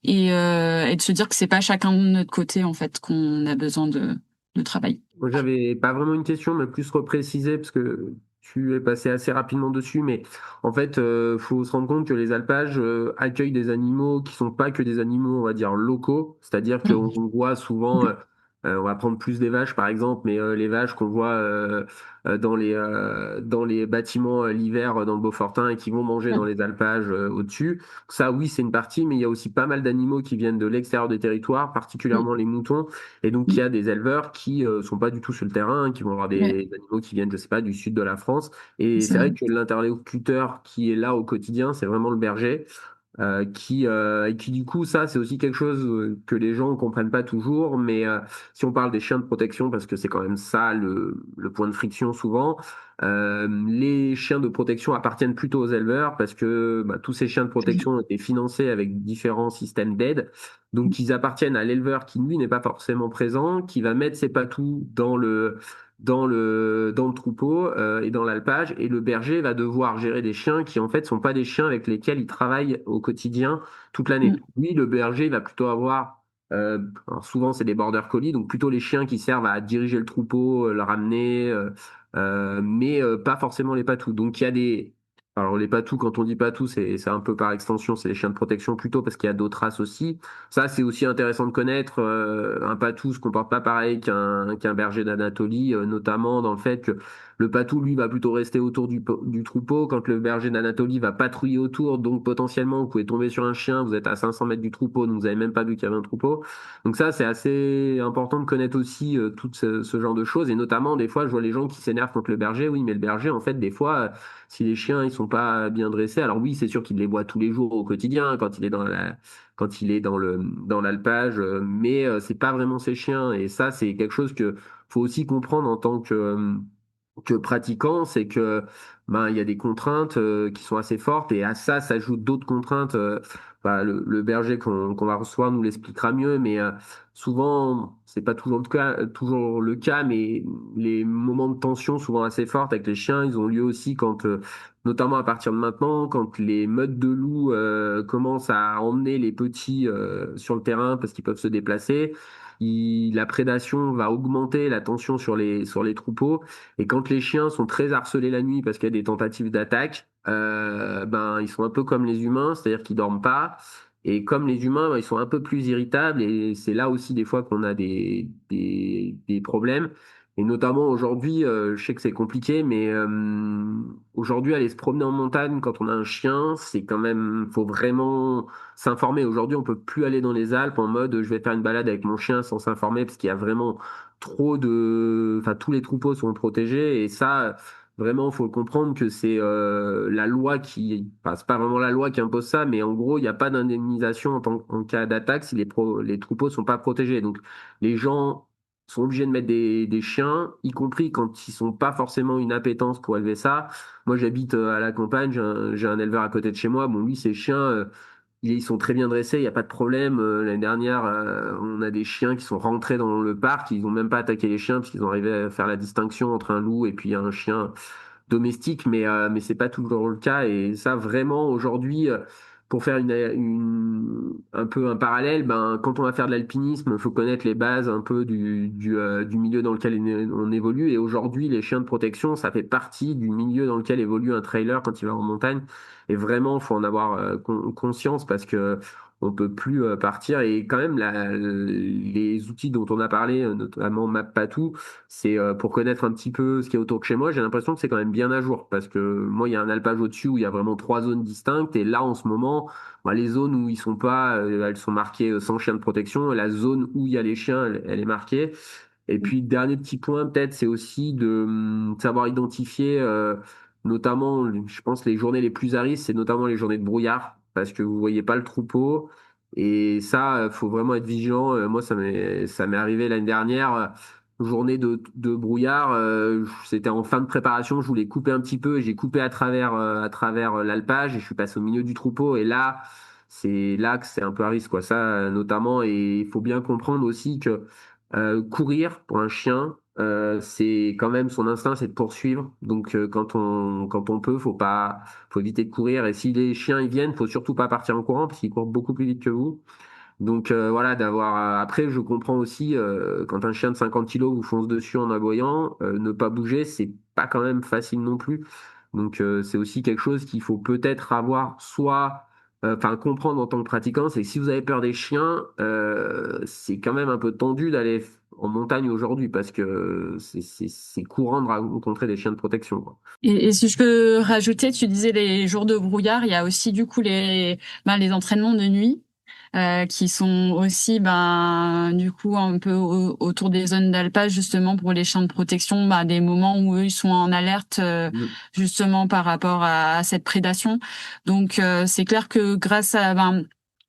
et de se dire que c'est pas chacun de notre côté en fait qu'on a besoin de travail. Moi, j'avais pas vraiment une question, mais plus repréciser, parce que tu es passé assez rapidement dessus, mais en fait, faut se rendre compte que les alpages accueillent des animaux qui sont pas que des animaux, on va dire, locaux, c'est-à-dire qu'on voit souvent, on va prendre plus des vaches par exemple, mais les vaches qu'on voit dans les bâtiments l'hiver dans le Beaufortin et qui vont manger dans les alpages au-dessus, ça oui, c'est une partie, mais il y a aussi pas mal d'animaux qui viennent de l'extérieur des territoires, particulièrement les moutons. Et donc, il y a des éleveurs qui sont pas du tout sur le terrain, qui vont avoir des animaux qui viennent, je sais pas, du sud de la France. Et c'est vrai que l'interlocuteur qui est là au quotidien, c'est vraiment le berger. Et qui du coup, ça, c'est aussi quelque chose que les gens ne comprennent pas toujours. Mais si on parle des chiens de protection, parce que c'est quand même ça le point de friction souvent, les chiens de protection appartiennent plutôt aux éleveurs parce que tous ces chiens de protection ont été financés avec différents systèmes d'aide. Donc, ils appartiennent à l'éleveur qui, lui, n'est pas forcément présent, qui va mettre ses patous dans le troupeau et dans l'alpage, et le berger va devoir gérer des chiens qui, en fait, sont pas des chiens avec lesquels il travaille au quotidien toute l'année. Lui, le berger, il va plutôt avoir... alors souvent, c'est des border collies, donc plutôt les chiens qui servent à diriger le troupeau, le ramener, mais pas forcément les patous. Donc, il y a des... Alors les patous, quand on dit patous, c'est un peu par extension, c'est les chiens de protection plutôt parce qu'il y a d'autres races aussi. Ça, c'est aussi intéressant de connaître. Un patou se comporte pas pareil qu'un berger d'Anatolie, notamment dans le fait que Le patou, lui, va plutôt rester autour du troupeau. Quand le berger d'Anatolie va patrouiller autour, donc potentiellement, vous pouvez tomber sur un chien, vous êtes à 500 mètres du troupeau, donc vous n'avez même pas vu qu'il y avait un troupeau. Donc ça, c'est assez important de connaître aussi tout ce genre de choses. Et notamment, des fois, je vois les gens qui s'énervent contre le berger. Oui, mais le berger, en fait, des fois, si les chiens, ils sont pas bien dressés, alors oui, c'est sûr qu'il les voit tous les jours au quotidien, quand il est dans l'alpage, mais c'est pas vraiment ses chiens. Et ça, c'est quelque chose que faut aussi comprendre en tant que pratiquant, c'est que ben il y a des contraintes qui sont assez fortes et à ça s'ajoutent d'autres contraintes. Le berger qu'on va recevoir nous l'expliquera mieux, mais souvent c'est pas toujours le cas, mais les moments de tension souvent assez fortes avec les chiens, ils ont lieu aussi quand notamment à partir de maintenant, quand les meutes de loups commencent à emmener les petits sur le terrain parce qu'ils peuvent se déplacer. La prédation va augmenter la tension sur les troupeaux. Et quand les chiens sont très harcelés la nuit parce qu'il y a des tentatives d'attaque, ben ils sont un peu comme les humains, c'est-à-dire qu'ils dorment pas. Et comme les humains, ben, ils sont un peu plus irritables et c'est là aussi des fois qu'on a des problèmes. Et notamment aujourd'hui, je sais que c'est compliqué, mais aujourd'hui aller se promener en montagne quand on a un chien, c'est quand même, faut vraiment s'informer. Aujourd'hui, on peut plus aller dans les Alpes en mode je vais faire une balade avec mon chien sans s'informer parce qu'il y a vraiment enfin tous les troupeaux sont protégés et ça vraiment faut comprendre que c'est la loi enfin c'est pas vraiment la loi qui impose ça, mais en gros il n'y a pas d'indemnisation en cas d'attaque si les troupeaux sont pas protégés. Donc les gens sont obligés de mettre des chiens, y compris quand ils sont pas forcément une appétence pour élever ça. Moi j'habite à la campagne, j'ai un éleveur à côté de chez moi. Bon lui ses chiens ils sont très bien dressés, il n'y a pas de problème. L'année dernière, on a des chiens qui sont rentrés dans le parc, ils n'ont même pas attaqué les chiens parce qu'ils ont arrivé à faire la distinction entre un loup et puis un chien domestique, mais c'est pas toujours le cas. Et ça, vraiment, aujourd'hui, pour faire un peu un parallèle, ben, quand on va faire de l'alpinisme, il faut connaître les bases un peu du milieu dans lequel on évolue. Et aujourd'hui, les chiens de protection, ça fait partie du milieu dans lequel évolue un trailer quand il va en montagne. Et vraiment, il faut en avoir conscience parce que on peut plus partir. Et quand même, les outils dont on a parlé, notamment MapPatou, c'est pour connaître un petit peu ce qui est autour de chez moi. J'ai l'impression que c'est quand même bien à jour parce que moi, il y a un alpage au-dessus où il y a vraiment 3 zones distinctes. Et là, en ce moment, bah, les zones où ils sont pas, elles sont marquées sans chien de protection. La zone où il y a les chiens, elle est marquée. Et puis, dernier petit point, peut-être, c'est aussi de savoir identifier, notamment, je pense, les journées les plus à risque, c'est notamment les journées de brouillard, parce que vous voyez pas le troupeau. Et ça, faut vraiment être vigilant. Moi, ça m'est arrivé l'année dernière. Journée de brouillard, c'était en fin de préparation, je voulais couper un petit peu, et j'ai coupé à travers l'alpage et je suis passé au milieu du troupeau et là, c'est là que c'est un peu à risque, quoi. Ça, notamment, et il faut bien comprendre aussi que courir pour un chien, c'est quand même son instinct, c'est de poursuivre. Donc quand on peut, faut éviter de courir. Et si les chiens ils viennent, faut surtout pas partir en courant parce qu'ils courent beaucoup plus vite que vous. Donc voilà, d'avoir. Après, je comprends aussi quand un chien de 50 kilos vous fonce dessus en aboyant, ne pas bouger, c'est pas quand même facile non plus. Donc c'est aussi quelque chose qu'il faut peut-être avoir soit, enfin comprendre en tant que pratiquant, c'est que si vous avez peur des chiens, c'est quand même un peu tendu d'aller en montagne aujourd'hui parce que c'est courant de rencontrer des chiens de protection, quoi. Et si je peux rajouter, tu disais les jours de brouillard, il y a aussi du coup les entraînements de nuit qui sont aussi du coup un peu autour des zones d'alpage justement pour les chiens de protection, des moments où eux ils sont en alerte Mm. justement par rapport à cette prédation. Donc c'est clair que grâce à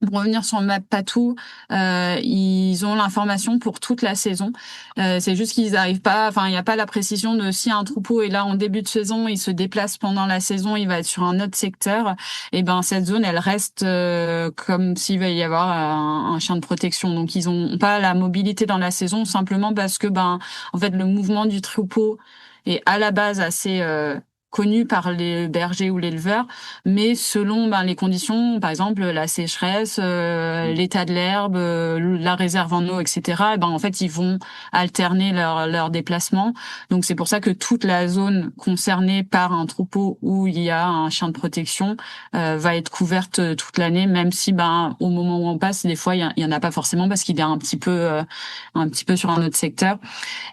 pour revenir sur MapPatou, ils ont l'information pour toute la saison. C'est juste qu'ils arrivent pas, enfin, il n'y a pas la précision de si un troupeau est là en début de saison, il se déplace pendant la saison, il va être sur un autre secteur. Et cette zone, elle reste comme s'il va y avoir un chien de protection. Donc, ils ont pas la mobilité dans la saison simplement parce que, en fait, le mouvement du troupeau est à la base assez connu par les bergers ou l'éleveur, mais selon les conditions, par exemple la sécheresse, l'état de l'herbe, la réserve en eau, etc. En fait, ils vont alterner leur déplacement. Donc c'est pour ça que toute la zone concernée par un troupeau où il y a un chien de protection va être couverte toute l'année, même si au moment où on passe, des fois il y en a pas forcément parce qu'il est un petit peu sur un autre secteur.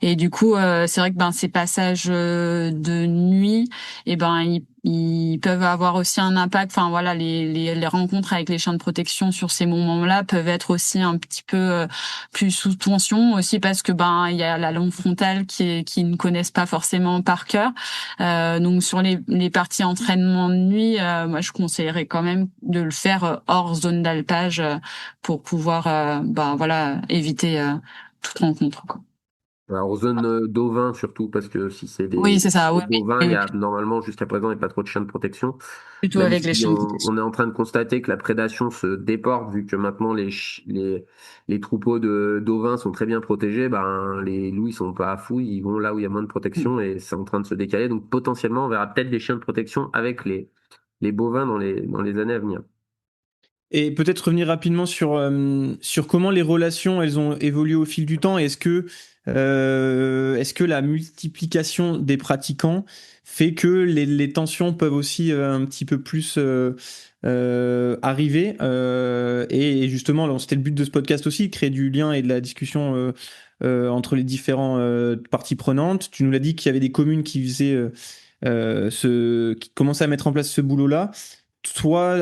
Et du coup, c'est vrai que ces passages de nuit, ils peuvent avoir aussi un impact. Enfin voilà, les rencontres avec les chiens de protection sur ces moments-là peuvent être aussi un petit peu plus sous tension, aussi parce que il y a la longue frontale qui ne connaissent pas forcément par cœur. Donc sur les parties entraînement de nuit, moi je conseillerais quand même de le faire hors zone d'alpage pour pouvoir éviter toute rencontre, quoi. Alors, zone d'ovins surtout, parce que si c'est Oui, c'est ça. des Oui, bovins, oui, il y oui. a normalement jusqu'à présent il n'y a pas trop de chiens de protection. Plutôt Même avec les si chiens de protection. on est en train de constater que la prédation se déporte, vu que maintenant les troupeaux d'ovins sont très bien protégés, les loups ils sont pas fous, ils vont là où il y a moins de protection et c'est en train de se décaler. Donc potentiellement on verra peut-être des chiens de protection avec les bovins dans les années à venir. Et peut-être revenir rapidement sur comment les relations elles ont évolué au fil du temps. Est-ce que la multiplication des pratiquants fait que les tensions peuvent aussi un petit peu plus arriver et justement, alors, c'était le but de ce podcast aussi, créer du lien et de la discussion entre les différentes parties prenantes. Tu nous l'as dit qu'il y avait des communes qui faisaient qui commençaient à mettre en place ce boulot-là. Toi,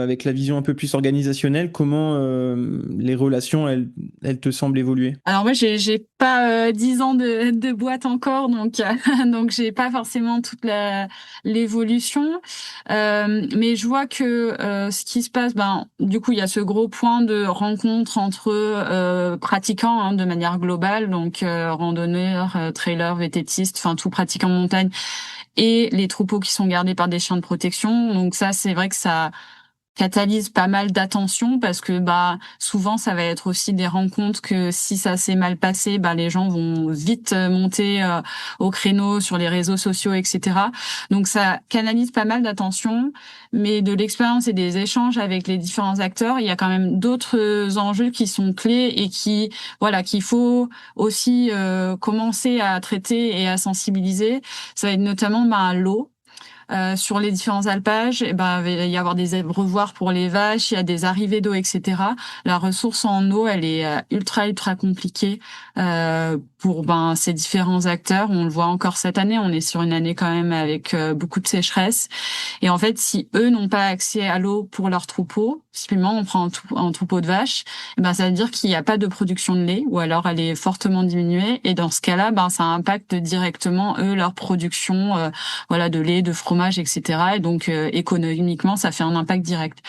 avec la vision un peu plus organisationnelle, comment les relations, elles te semblent évoluer? Alors moi, j'ai pas 10 ans de boîte encore, donc donc j'ai pas forcément toute l'évolution. Mais je vois que ce qui se passe, du coup, il y a ce gros point de rencontre entre pratiquants, hein, de manière globale, donc randonneurs, trailers, vététistes, enfin tout pratiquant de montagne, et les troupeaux qui sont gardés par des chiens de protection. Donc ça, c'est vrai que ça catalyse pas mal d'attention parce que souvent ça va être aussi des rencontres que si ça s'est mal passé, les gens vont vite monter au créneau sur les réseaux sociaux, etc. Donc ça canalise pas mal d'attention, mais de l'expérience et des échanges avec les différents acteurs, il y a quand même d'autres enjeux qui sont clés et qu'il faut aussi commencer à traiter et à sensibiliser. Ça va être notamment l'eau. Sur les différents alpages, il va y avoir des abreuvoirs pour les vaches, il y a des arrivées d'eau, etc. La ressource en eau, elle est ultra compliquée pour ces différents acteurs. On le voit encore cette année, on est sur une année quand même avec beaucoup de sécheresse. Et en fait, si eux n'ont pas accès à l'eau pour leurs troupeaux, typiquement on prend un troupeau de vaches, ça veut dire qu'il n'y a pas de production de lait ou alors elle est fortement diminuée. Et dans ce cas-là, ça impacte directement eux leur production, de lait, de fromage, etc. Et donc économiquement, ça fait un impact direct.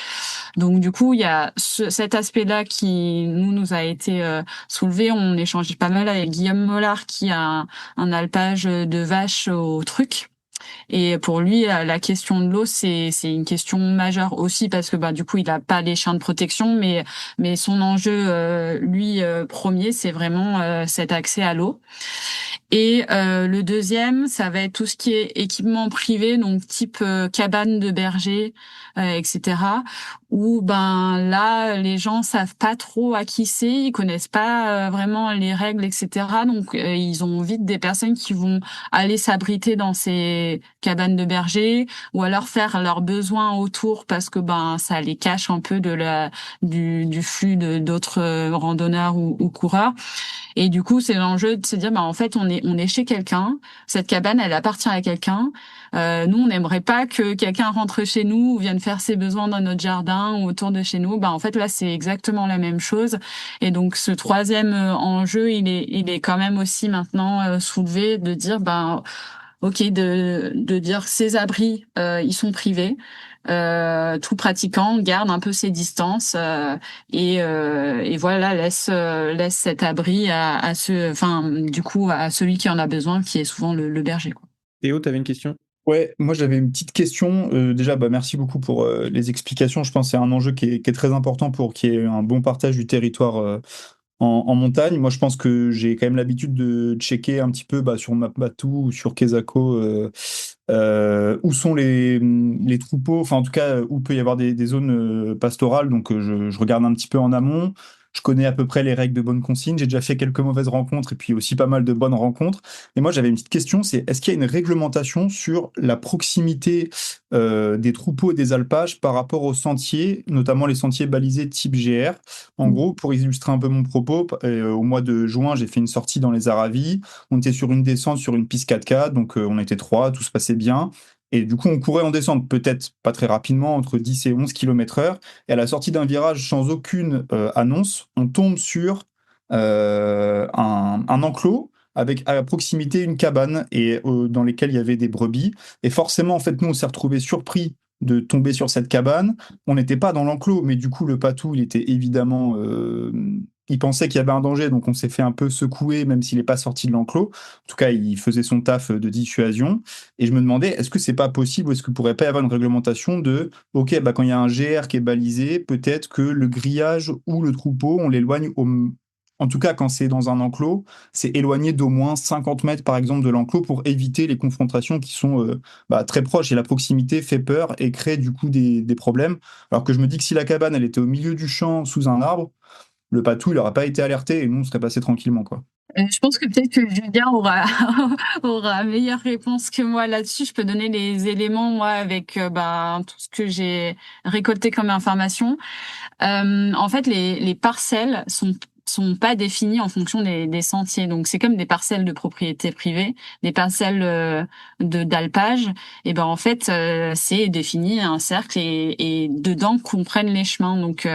Donc du coup, il y a cet aspect-là qui nous a été soulevé. On échangeait pas mal avec Guillaume Mollard qui a un alpage de vaches au truc. Et pour lui, la question de l'eau, c'est une question majeure aussi parce que du coup, il a pas les chiens de protection, mais son enjeu, premier, c'est vraiment cet accès à l'eau. Et le deuxième, ça va être tout ce qui est équipement privé, donc type cabane de berger, etc. Où là, les gens savent pas trop à qui c'est, ils connaissent pas vraiment les règles, etc. Donc ils ont vite des personnes qui vont aller s'abriter dans ces cabanes de berger ou alors faire leurs besoins autour parce que ça les cache un peu du flux d'autres randonneurs ou coureurs. Et du coup, c'est l'enjeu de se dire, en fait, on est chez quelqu'un. Cette cabane, elle appartient à quelqu'un. Nous, on n'aimerait pas que quelqu'un rentre chez nous ou vienne faire ses besoins dans notre jardin ou autour de chez nous. En fait, là, c'est exactement la même chose. Et donc, ce troisième enjeu, il est quand même aussi maintenant soulevé de dire, ok, de dire que ces abris, ils sont privés. Tout pratiquant garde un peu ses distances et voilà laisse cet abri à celui qui en a besoin, qui est souvent le berger, quoi. Théo, tu avais une question? Ouais, moi j'avais une petite question. Déjà, merci beaucoup pour les explications. Je pense que c'est un enjeu qui est très important pour qu'il y ait un bon partage du territoire en montagne. Moi, je pense que j'ai quand même l'habitude de checker un petit peu sur Mapmatou ou sur Kezako Où sont les troupeaux, enfin en tout cas où peut y avoir des zones pastorales, donc je regarde un petit peu en amont. Je connais à peu près les règles de bonne consigne. J'ai déjà fait quelques mauvaises rencontres et puis aussi pas mal de bonnes rencontres. Et moi, j'avais une petite question, c'est est-ce qu'il y a une réglementation sur la proximité des troupeaux et des alpages par rapport aux sentiers, notamment les sentiers balisés type GR? En gros, pour illustrer un peu mon propos, au mois de juin, j'ai fait une sortie dans les Aravis. On était sur une descente sur une piste 4x4, donc on était trois, tout se passait bien. Et du coup, on courait en descente, peut-être pas très rapidement, entre 10 et 11 km/h. Et à la sortie d'un virage sans aucune annonce, on tombe sur un enclos avec à proximité une cabane et dans lesquelles il y avait des brebis. Et forcément, en fait, nous, on s'est retrouvés surpris de tomber sur cette cabane. On n'était pas dans l'enclos, mais du coup, le patou, il était évidemment il pensait qu'il y avait un danger, donc on s'est fait un peu secouer, même s'il n'est pas sorti de l'enclos. En tout cas, il faisait son taf de dissuasion. Et je me demandais, est-ce que c'est pas possible, ou est-ce qu'il pourrait pas y avoir une réglementation de, ok, bah, quand il y a un GR qui est balisé, peut-être que le grillage ou le troupeau, on l'éloigne en tout cas, quand c'est dans un enclos, c'est éloigné d'au moins 50 mètres, par exemple, de l'enclos pour éviter les confrontations qui sont très proches. Et la proximité fait peur et crée du coup des problèmes. Alors que je me dis que si la cabane, elle était au milieu du champ, sous un arbre, le patou, il n'aurait pas été alerté et nous, on serait passé tranquillement, quoi. Je pense que peut-être que Julien aura aura meilleure réponse que moi là-dessus. Je peux donner les éléments moi avec tout ce que j'ai récolté comme information. En fait, les parcelles sont pas définies en fonction des sentiers. Donc c'est comme des parcelles de propriété privée, des parcelles de d'alpage. Et ben en fait, c'est défini un cercle et dedans comprennent les chemins. Donc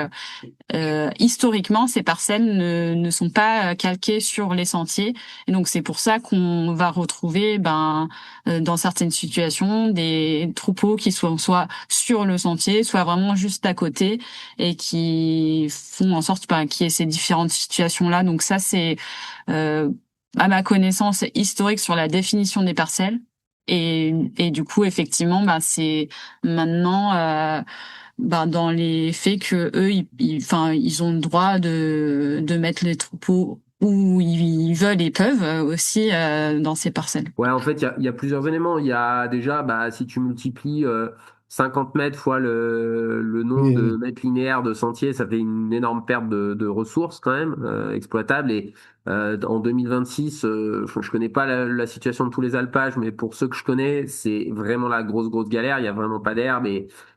historiquement, ces parcelles ne sont pas calquées sur les sentiers, et donc c'est pour ça qu'on va retrouver, dans certaines situations, des troupeaux qui sont soit sur le sentier, soit vraiment juste à côté, et qui font en sorte qu'il y ait ces différentes situations-là. Donc ça, c'est à ma connaissance historique sur la définition des parcelles. Et du coup, effectivement, c'est maintenant dans les faits que eux, ils ont le droit de mettre les troupeaux où ils veulent et peuvent aussi dans ces parcelles. Ouais, en fait, il y a plusieurs éléments. Il y a déjà, si tu multiplies 50 mètres fois le nombre Oui, de oui. mètres linéaires de sentiers, ça fait une énorme perte de ressources quand même exploitables. Et en 2026, je connais pas la situation de tous les alpages, mais pour ceux que je connais, c'est vraiment la grosse galère. Il y a vraiment pas d'herbe.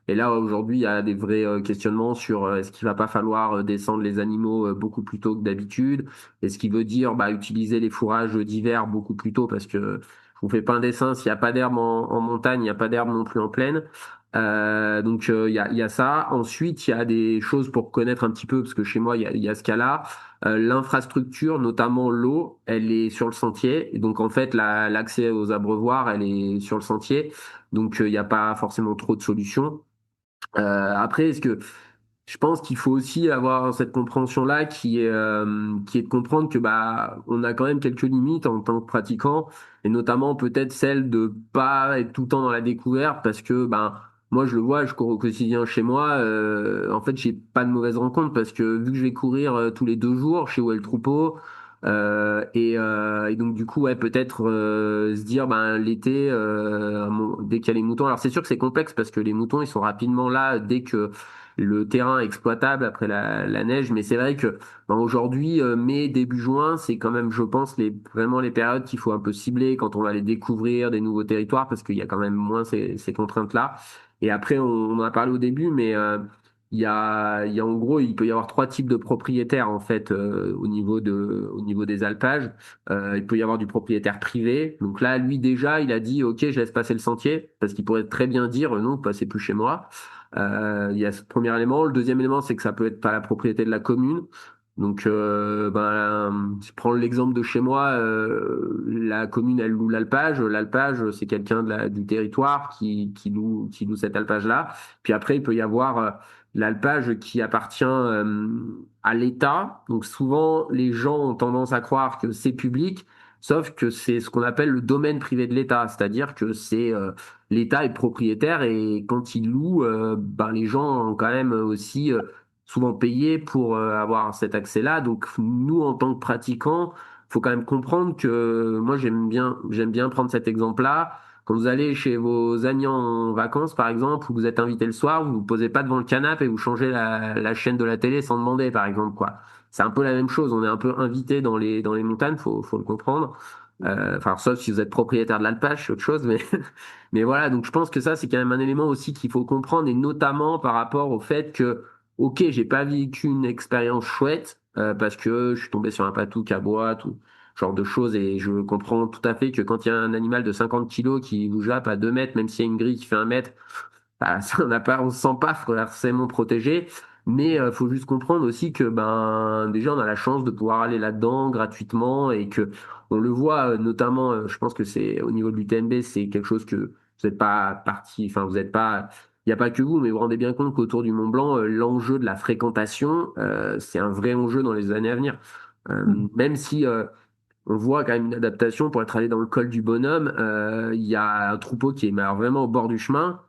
Et là, aujourd'hui, il y a des vrais questionnements sur est-ce qu'il va pas falloir descendre les animaux beaucoup plus tôt que d'habitude? Et ce qui veut dire utiliser les fourrages d'hiver beaucoup plus tôt parce que je vous fais pas un dessin, s'il n'y a pas d'herbe en montagne, il n'y a pas d'herbe non plus en plaine. Donc il y a ça. Ensuite, il y a des choses pour connaître un petit peu, parce que chez moi, il y a ce cas-là. L'infrastructure, notamment l'eau, elle est sur le sentier. Et donc en fait, l'accès aux abreuvoirs, elle est sur le sentier. Donc il n'y a pas forcément trop de solutions. Après, est-ce que je pense qu'il faut aussi avoir cette compréhension-là qui est de comprendre que on a quand même quelques limites en tant que pratiquant, et notamment peut-être celle de pas être tout le temps dans la découverte, parce que moi je le vois, je cours au quotidien chez moi, en fait j'ai pas de mauvaise rencontre, parce que vu que je vais courir tous les 2 jours, chez où est le troupeau, et donc du coup ouais, peut-être se dire l'été, dès qu'il y a les moutons, alors c'est sûr que c'est complexe parce que les moutons ils sont rapidement là dès que le terrain est exploitable après la neige, mais c'est vrai que aujourd'hui, mai, début juin, c'est quand même, je pense, vraiment les périodes qu'il faut un peu cibler quand on va aller découvrir des nouveaux territoires, parce qu'il y a quand même moins ces contraintes-là. Et après, on en a parlé au début, mais il y a en gros, il peut y avoir 3 types de propriétaires en fait au niveau des alpages. Il peut y avoir du propriétaire privé. Donc là, lui déjà, il a dit, ok, je laisse passer le sentier, parce qu'il pourrait très bien dire, non, passez plus chez moi. Il y a ce premier élément. Le deuxième élément, c'est que ça peut être pas la propriété de la commune. Donc, je prends l'exemple de chez moi. La commune, elle loue l'alpage. L'alpage, c'est quelqu'un du territoire qui loue cet alpage-là. Puis après, il peut y avoir l'alpage qui appartient à l'État. Donc, souvent, les gens ont tendance à croire que c'est public, sauf que c'est ce qu'on appelle le domaine privé de l'État. C'est-à-dire que l'État est propriétaire, et quand il loue, les gens ont quand même aussi souvent payé pour avoir cet accès-là. Donc nous, en tant que pratiquants, faut quand même comprendre que moi j'aime bien prendre cet exemple-là. Quand vous allez chez vos amis en vacances, par exemple, ou vous êtes invité le soir, vous vous posez pas devant le canapé et vous changez la chaîne de la télé sans demander, par exemple, quoi. C'est un peu la même chose. On est un peu invité dans les montagnes, faut le comprendre. Enfin, sauf si vous êtes propriétaire de l'alpage, c'est autre chose, mais, mais voilà. Donc, je pense que ça, c'est quand même un élément aussi qu'il faut comprendre, et notamment par rapport au fait que, ok, j'ai pas vécu une expérience chouette, parce que je suis tombé sur un patou qui aboie, tout genre de choses, et je comprends tout à fait que quand il y a un animal de 50 kilos qui vous jappe à 2 mètres, même s'il y a une grille qui fait 1 mètre, bah, ça, on se sent pas forcément protégé. Mais faut juste comprendre aussi que ben déjà on a la chance de pouvoir aller là-dedans gratuitement, et que on le voit notamment, je pense que c'est au niveau de l'UTMB, c'est quelque chose que vous n'êtes pas parti, enfin vous n'êtes pas, il n'y a pas que vous, mais vous vous rendez bien compte qu'autour du Mont Blanc, l'enjeu de la fréquentation, c'est un vrai enjeu dans les années à venir. Même si on voit quand même une adaptation pour être allé dans le col du Bonhomme. Il y a un troupeau qui est mais alors vraiment au bord du chemin.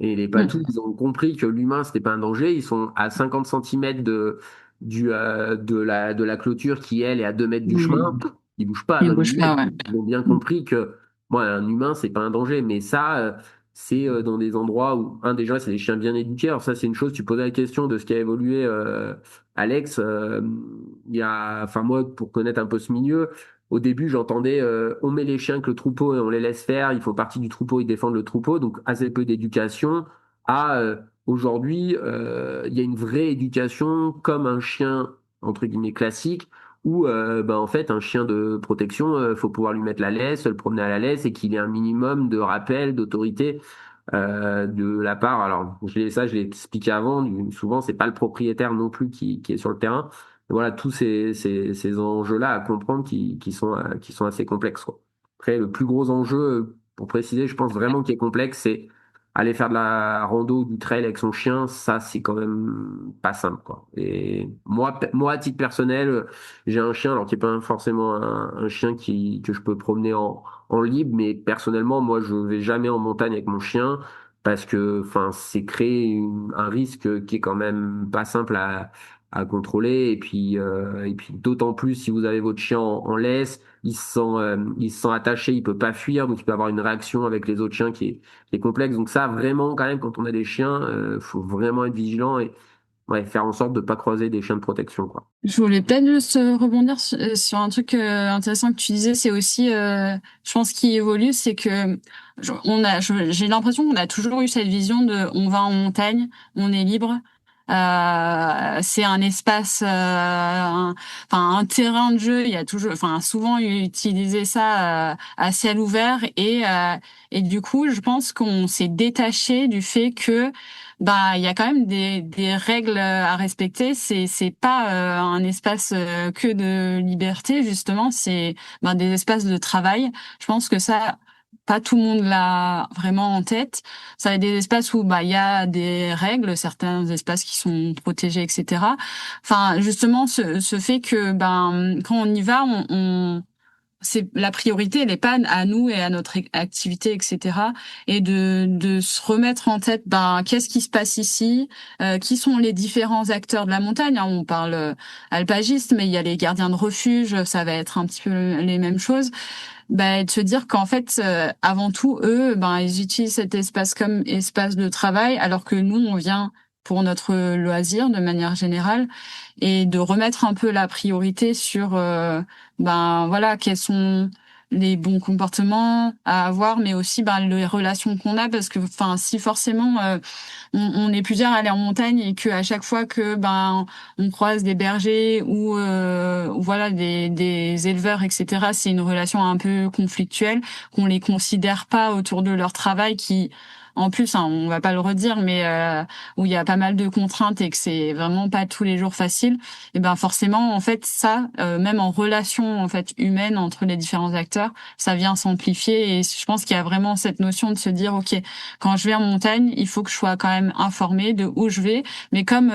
Et les patous, ils ont compris que l'humain, c'était pas un danger. Ils sont à 50 centimètres de la clôture qui, elle, est à 2 mètres du chemin. Ils bougent pas à Il 20 bouge pas, millimètres. ouais. Ils ont bien compris que moi, un humain, c'est pas un danger. Mais ça, c'est dans des endroits où, déjà, c'est des chiens bien éduqués. Alors ça, c'est une chose, tu posais la question de ce qui a évolué, Alex. Il y a, enfin moi, pour connaître un peu ce milieu, au début, j'entendais on met les chiens avec le troupeau et on les laisse faire, ils font partie du troupeau, ils défendent le troupeau, donc assez peu d'éducation. À aujourd'hui, il y a une vraie éducation comme un chien entre guillemets classique, où ben, en fait un chien de protection, faut pouvoir lui mettre la laisse, le promener à la laisse, et qu'il ait un minimum de rappel, d'autorité de la part. Alors je l'ai expliqué avant. Souvent, c'est pas le propriétaire non plus qui est sur le terrain. Voilà, tous ces enjeux-là à comprendre qui sont assez complexes, quoi. Après, le plus gros enjeu, pour préciser, je pense vraiment qui est complexe, c'est aller faire de la rando ou du trail avec son chien. Ça, c'est quand même pas simple, quoi. Et moi, à titre personnel, j'ai un chien, alors qui est pas forcément un chien que je peux promener en libre, mais personnellement, moi, je vais jamais en montagne avec mon chien, parce que, enfin, c'est créer un risque qui est quand même pas simple à contrôler. Et puis d'autant plus si vous avez votre chien en laisse, il se sent attaché, il peut pas fuir, donc il peut avoir une réaction avec les autres chiens qui est complexe. Donc ça, vraiment, quand même, quand on a des chiens, faut vraiment être vigilant, et ouais, faire en sorte de pas croiser des chiens de protection, quoi. Je voulais peut-être juste rebondir sur un truc intéressant que tu disais, c'est aussi, je pense, qui évolue, c'est que j'ai l'impression qu'on a toujours eu cette vision de, on va en montagne, on est libre, c'est un espace, enfin un terrain de jeu. Il y a toujours, enfin souvent utilisé ça à ciel ouvert, et du coup, je pense qu'on s'est détaché du fait que bah il y a quand même des règles à respecter. C'est pas un espace que de liberté, justement, c'est des espaces de travail. Je pense que ça, pas tout le monde l'a vraiment en tête. Ça va être des espaces où il y a des règles, certains espaces qui sont protégés, etc. Enfin, justement, ce fait que quand on y va, c'est la priorité, elle n'est pas à nous et à notre activité, etc. Et de se remettre en tête, qu'est-ce qui se passe ici, qui sont les différents acteurs de la montagne, hein. On parle alpagiste, mais il y a les gardiens de refuge, ça va être un petit peu les mêmes choses. Et de se dire qu'en fait, avant tout, eux, ils utilisent cet espace comme espace de travail, alors que nous, on vient pour notre loisir de manière générale, et de remettre un peu la priorité sur voilà, quels sont les bons comportements à avoir, mais aussi les relations qu'on a, parce que si forcément on est plusieurs à aller en montagne, et que à chaque fois que on croise des bergers ou voilà des éleveurs, etc., c'est une relation un peu conflictuelle, qu'on les considère pas autour de leur travail, qui en plus, hein, on va pas le redire, mais où il y a pas mal de contraintes et que c'est vraiment pas tous les jours facile. Et forcément, en fait, ça, même en relation en fait humaine entre les différents acteurs, ça vient s'amplifier. Et je pense qu'il y a vraiment cette notion de se dire, ok, quand je vais en montagne, il faut que je sois quand même informée de où je vais. Mais comme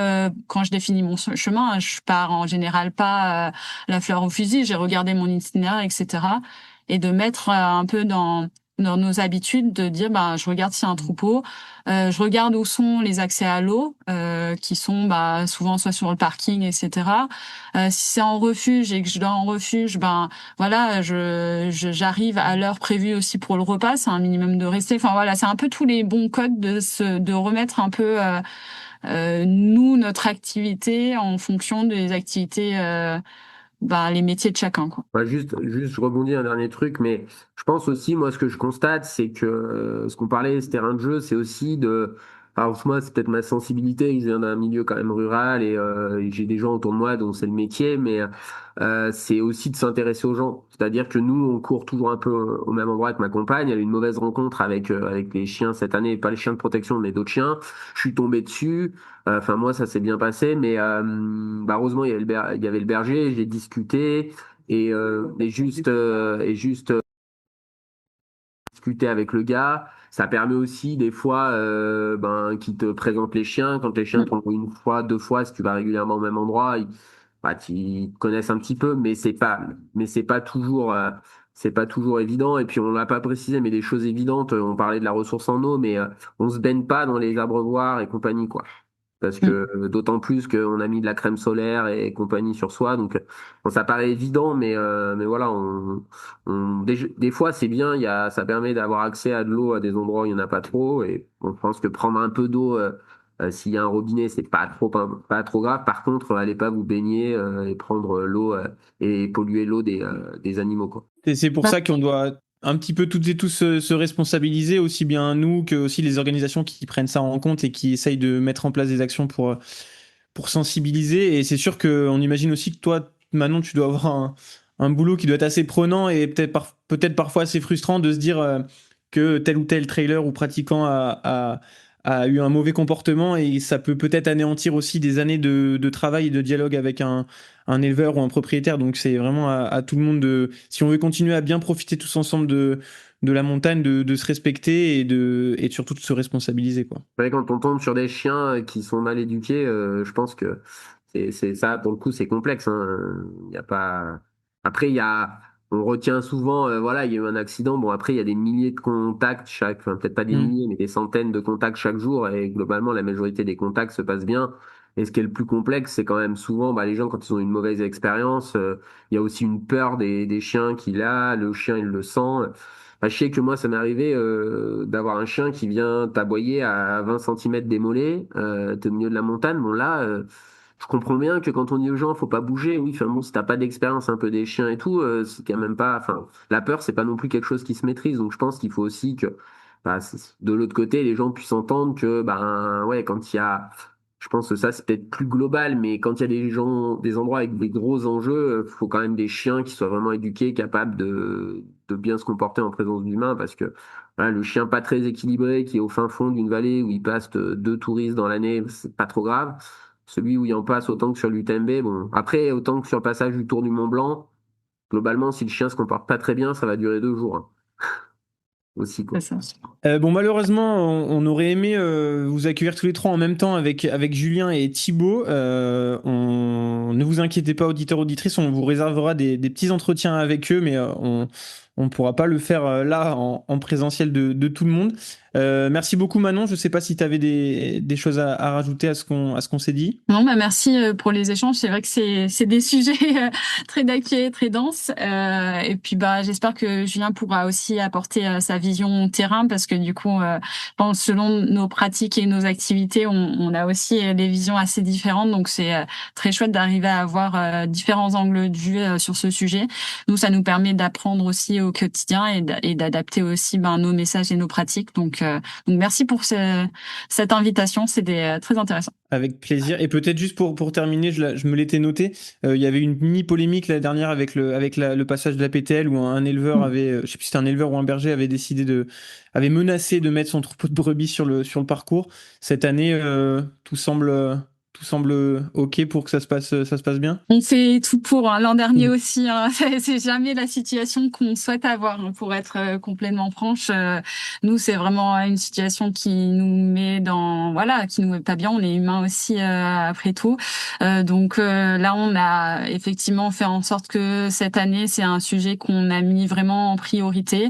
quand je définis mon chemin, je pars en général pas la fleur au fusil. J'ai regardé mon itinéraire, etc. Et de mettre un peu dans dans nos habitudes de dire je regarde s'il y a un troupeau, je regarde où sont les accès à l'eau qui sont souvent soit sur le parking, etc. Si c'est en refuge et que je dors en refuge, voilà, j'arrive à l'heure prévue aussi pour le repas, c'est un minimum de rester. Enfin voilà, c'est un peu tous les bons codes de remettre un peu nous notre activité en fonction des activités les métiers de chacun, quoi. Juste, je rebondis un dernier truc, mais je pense aussi, moi, ce que je constate, c'est que ce qu'on parlait, ce terrain de jeu, c'est aussi de. Alors, moi, c'est peut-être ma sensibilité, je viens d'un milieu quand même rural et j'ai des gens autour de moi dont c'est le métier, mais c'est aussi de s'intéresser aux gens. C'est-à-dire que nous, on court toujours un peu au même endroit avec ma compagne. Elle a eu une mauvaise rencontre avec les chiens cette année, pas les chiens de protection, mais d'autres chiens. Je suis tombé dessus. Enfin, moi, ça s'est bien passé, mais heureusement, il y avait le berger, j'ai discuté et juste discuter avec le gars. Ça permet aussi des fois qu'il te présente les chiens. Quand les chiens te font une fois, deux fois, si tu vas régulièrement au même endroit, ils te connaissent un petit peu, mais c'est pas toujours évident. Et puis on l'a pas précisé, mais des choses évidentes. On parlait de la ressource en eau, mais on se baigne pas dans les abreuvoirs et compagnie, quoi. Parce que d'autant plus qu'on a mis de la crème solaire et compagnie sur soi, donc bon, ça paraît évident, mais voilà, des fois c'est bien, ça permet d'avoir accès à de l'eau à des endroits où il n'y en a pas trop, et on pense que prendre un peu d'eau s'il y a un robinet, c'est pas trop grave. Par contre, allez pas vous baigner et prendre l'eau et polluer l'eau des animaux, quoi. Et c'est pour ça qu'on doit un petit peu toutes et tous se responsabiliser, aussi bien nous que aussi les organisations qui prennent ça en compte et qui essayent de mettre en place des actions pour sensibiliser. Et c'est sûr qu'on imagine aussi que toi, Manon, tu dois avoir un boulot qui doit être assez prenant et peut-être parfois assez frustrant de se dire que tel ou tel trailer ou pratiquant a eu un mauvais comportement, et ça peut peut-être anéantir aussi des années de travail et de dialogue avec un éleveur ou un propriétaire. Donc c'est vraiment à tout le monde si on veut continuer à bien profiter tous ensemble de la montagne, de se respecter et surtout de se responsabiliser, quoi. Ouais, quand on tombe sur des chiens qui sont mal éduqués, je pense que c'est ça, pour le coup, c'est complexe, hein. Il y a pas. Après, on retient souvent, voilà, il y a eu un accident. Bon, après, il y a des milliers de contacts enfin, peut-être pas des Mm. milliers, mais des centaines de contacts chaque jour, et globalement, la majorité des contacts se passent bien. Et ce qui est le plus complexe, c'est quand même souvent, les gens, quand ils ont une mauvaise expérience, il y a aussi une peur des chiens qu'il a, le chien, il le sent. Je sais que moi, ça m'est arrivé d'avoir un chien qui vient t'aboyer à 20 centimètres des mollets, t'es au milieu de la montagne. Bon, là, je comprends bien que quand on dit aux gens, faut pas bouger. Oui, enfin bon, si t'as pas d'expérience un peu des chiens et tout, c'est quand même pas. Enfin, la peur, c'est pas non plus quelque chose qui se maîtrise. Donc, je pense qu'il faut aussi que, de l'autre côté, les gens puissent entendre que, ouais, quand il y a. Je pense que ça, c'est peut-être plus global, mais quand il y a des endroits avec des gros enjeux, faut quand même des chiens qui soient vraiment éduqués, capables de bien se comporter en présence d'humains, parce que voilà, le chien pas très équilibré qui est au fin fond d'une vallée où il passe deux touristes dans l'année, c'est pas trop grave. Celui où il en passe autant que sur l'UTMB, bon, après, autant que sur le passage du Tour du Mont Blanc, globalement, si le chien se comporte pas très bien, ça va durer 2 jours, hein. Aussi, quoi. C'est ça. Bon, malheureusement, on aurait aimé vous accueillir tous les trois en même temps avec Julien et Thibaut. Ne vous inquiétez pas, auditeurs, auditrices, on vous réservera des petits entretiens avec eux, mais on pourra pas le faire là en présentiel de tout le monde. Merci beaucoup, Manon. Je sais pas si tu avais des choses à rajouter à ce qu'on s'est dit. Non, merci pour les échanges. C'est vrai que c'est des sujets très d'actualité, très denses. Et puis j'espère que Julien pourra aussi apporter sa vision terrain, parce que du coup, selon nos pratiques et nos activités, on a aussi des visions assez différentes. Donc c'est très chouette d'arriver à avoir différents angles de vue sur ce sujet. Nous, ça nous permet d'apprendre aussi au quotidien et d'adapter aussi nos messages et nos pratiques. Donc merci pour cette invitation. C'était très intéressant. Avec plaisir. Et peut-être juste pour terminer, je me l'étais noté, il y avait une mini polémique la dernière avec le passage de la PTL où un éleveur avait, je sais plus si c'était un éleveur ou un berger, avait menacé de mettre son troupeau de brebis sur le parcours. Cette année, tout semble tout semble OK pour que ça se passe bien? On fait tout pour, hein. L'an dernier aussi, hein. C'est jamais la situation qu'on souhaite avoir, hein, pour être complètement franche. Nous, c'est vraiment une situation qui nous met qui nous met pas bien. On est humains aussi, après tout. Donc là, on a effectivement fait en sorte que cette année, c'est un sujet qu'on a mis vraiment en priorité.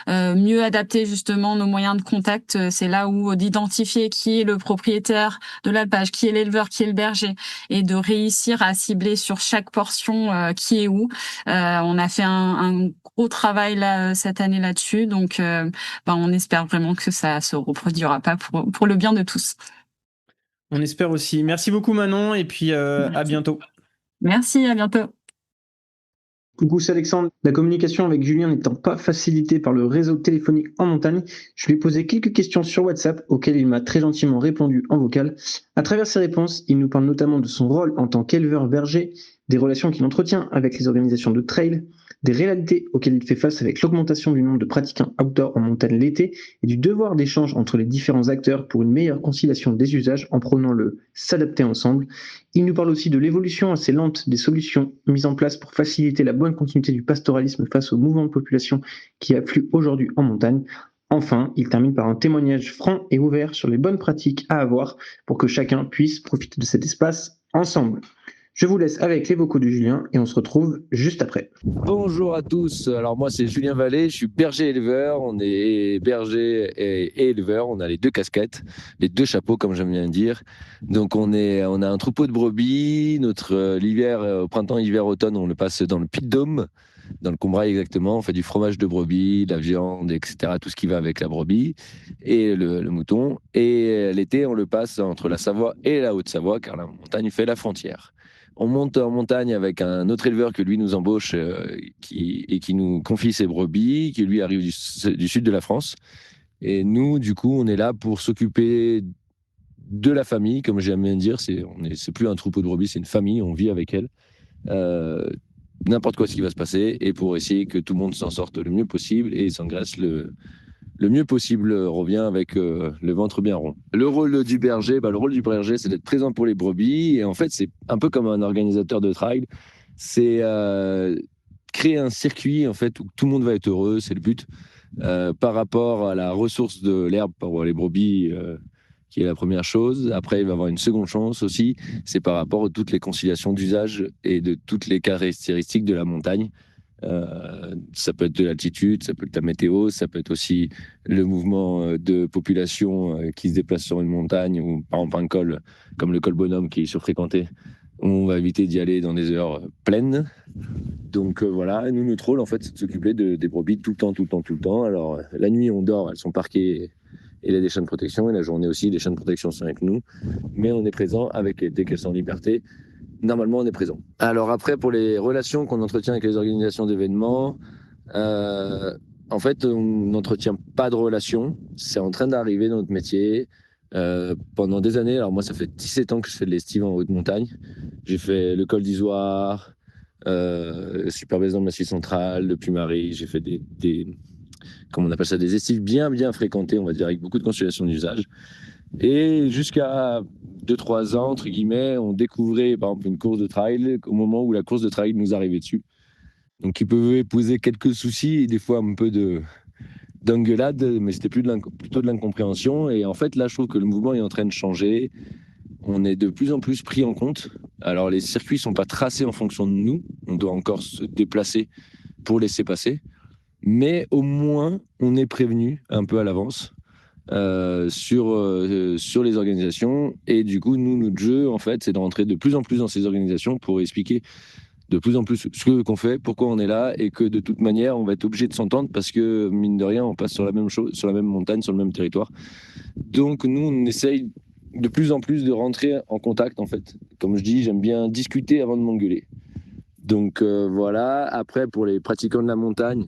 Mieux adapter justement nos moyens de contact. C'est là où d'identifier qui est le propriétaire de l'alpage, qui est l'éleveur, qui est le berger, et de réussir à cibler sur chaque portion qui est où. On a fait un gros travail là cette année là-dessus, donc on espère vraiment que ça se reproduira pas pour le bien de tous. On espère aussi. Merci beaucoup Manon et puis à bientôt. Merci, à bientôt. Coucou, c'est Alexandre. La communication avec Julien n'étant pas facilitée par le réseau téléphonique en montagne, je lui ai posé quelques questions sur WhatsApp auxquelles il m'a très gentiment répondu en vocal. À travers ses réponses, il nous parle notamment de son rôle en tant qu'éleveur berger, des relations qu'il entretient avec les organisations de trail, des réalités auxquelles il fait face avec l'augmentation du nombre de pratiquants outdoor en montagne l'été et du devoir d'échange entre les différents acteurs pour une meilleure conciliation des usages en prônant le s'adapter ensemble. Il nous parle aussi de l'évolution assez lente des solutions mises en place pour faciliter la bonne continuité du pastoralisme face au mouvement de population qui afflue aujourd'hui en montagne. Enfin, il termine par un témoignage franc et ouvert sur les bonnes pratiques à avoir pour que chacun puisse profiter de cet espace ensemble. Je vous laisse avec les vocaux de Julien et on se retrouve juste après. Bonjour à tous, alors moi c'est Julien Vallée, je suis berger éleveur, on est berger et éleveur, on a les deux casquettes, les deux chapeaux comme j'aime bien dire. Donc on a un troupeau de brebis, l'hiver, au printemps, hiver, automne, on le passe dans le Puy de Dôme, dans le Combrailles exactement, on fait du fromage de brebis, de la viande, etc., tout ce qui va avec la brebis et le mouton. Et l'été on le passe entre la Savoie et la Haute-Savoie car la montagne fait la frontière. On monte en montagne avec un autre éleveur que lui nous embauche qui nous confie ses brebis, qui lui arrive du sud de la France. Et nous, du coup, on est là pour s'occuper de la famille, comme j'aime bien dire. C'est plus un troupeau de brebis, c'est une famille, on vit avec elle. N'importe quoi ce qui va se passer, et pour essayer que tout le monde s'en sorte le mieux possible et s'engraisse le mieux possible, revient avec le ventre bien rond. Le rôle du berger, c'est d'être présent pour les brebis. Et en fait, c'est un peu comme un organisateur de trail. C'est créer un circuit en fait, où tout le monde va être heureux, c'est le but. Par rapport à la ressource de l'herbe pour les brebis, qui est la première chose. Après, il va y avoir une seconde chance aussi. C'est par rapport à toutes les conciliations d'usage et de toutes les caractéristiques de la montagne. Ça peut être de l'altitude, ça peut être la météo, ça peut être aussi le mouvement de population qui se déplace sur une montagne ou par exemple un col comme le col Bonhomme qui est surfréquenté. On va éviter d'y aller dans des heures pleines. Donc voilà, nous, notre rôle en fait, c'est de s'occuper des brebis tout le temps. Alors la nuit, on dort, elles sont parquées et il y a des chiens de protection, et la journée aussi, les chiens de protection sont avec nous. Mais on est présent dès qu'elles sont en liberté. Normalement, on est présent. Alors après, pour les relations qu'on entretient avec les organisations d'événements, en fait, on n'entretient pas de relations. C'est en train d'arriver dans notre métier. Pendant des années, alors moi, ça fait 17 ans que je fais de l'estive en haute montagne. J'ai fait le col d'Isoire, Super Baison de Massif Central, le Puy-Marie. J'ai fait comment on appelle ça, des estives bien fréquentées, on va dire, avec beaucoup de conciliation d'usage. Et jusqu'à 2-3 ans, entre guillemets, on découvrait par exemple une course de trail au moment où la course de trail nous arrivait dessus. Donc il pouvait poser quelques soucis et des fois un peu d'engueulade, mais c'était plutôt de l'incompréhension. Et en fait, là, je trouve que le mouvement est en train de changer. On est de plus en plus pris en compte. Alors les circuits ne sont pas tracés en fonction de nous. On doit encore se déplacer pour laisser passer. Mais au moins, on est prévenu un peu à l'avance. Sur les organisations, et du coup notre jeu en fait c'est de rentrer de plus en plus dans ces organisations pour expliquer de plus en plus ce qu'on fait, pourquoi on est là, et que de toute manière on va être obligé de s'entendre parce que mine de rien on passe sur la même chose, sur la même montagne, sur le même territoire. Donc nous on essaye de plus en plus de rentrer en contact en fait. Comme je dis, j'aime bien discuter avant de m'engueuler. Donc voilà. Après, pour les pratiquants de la montagne,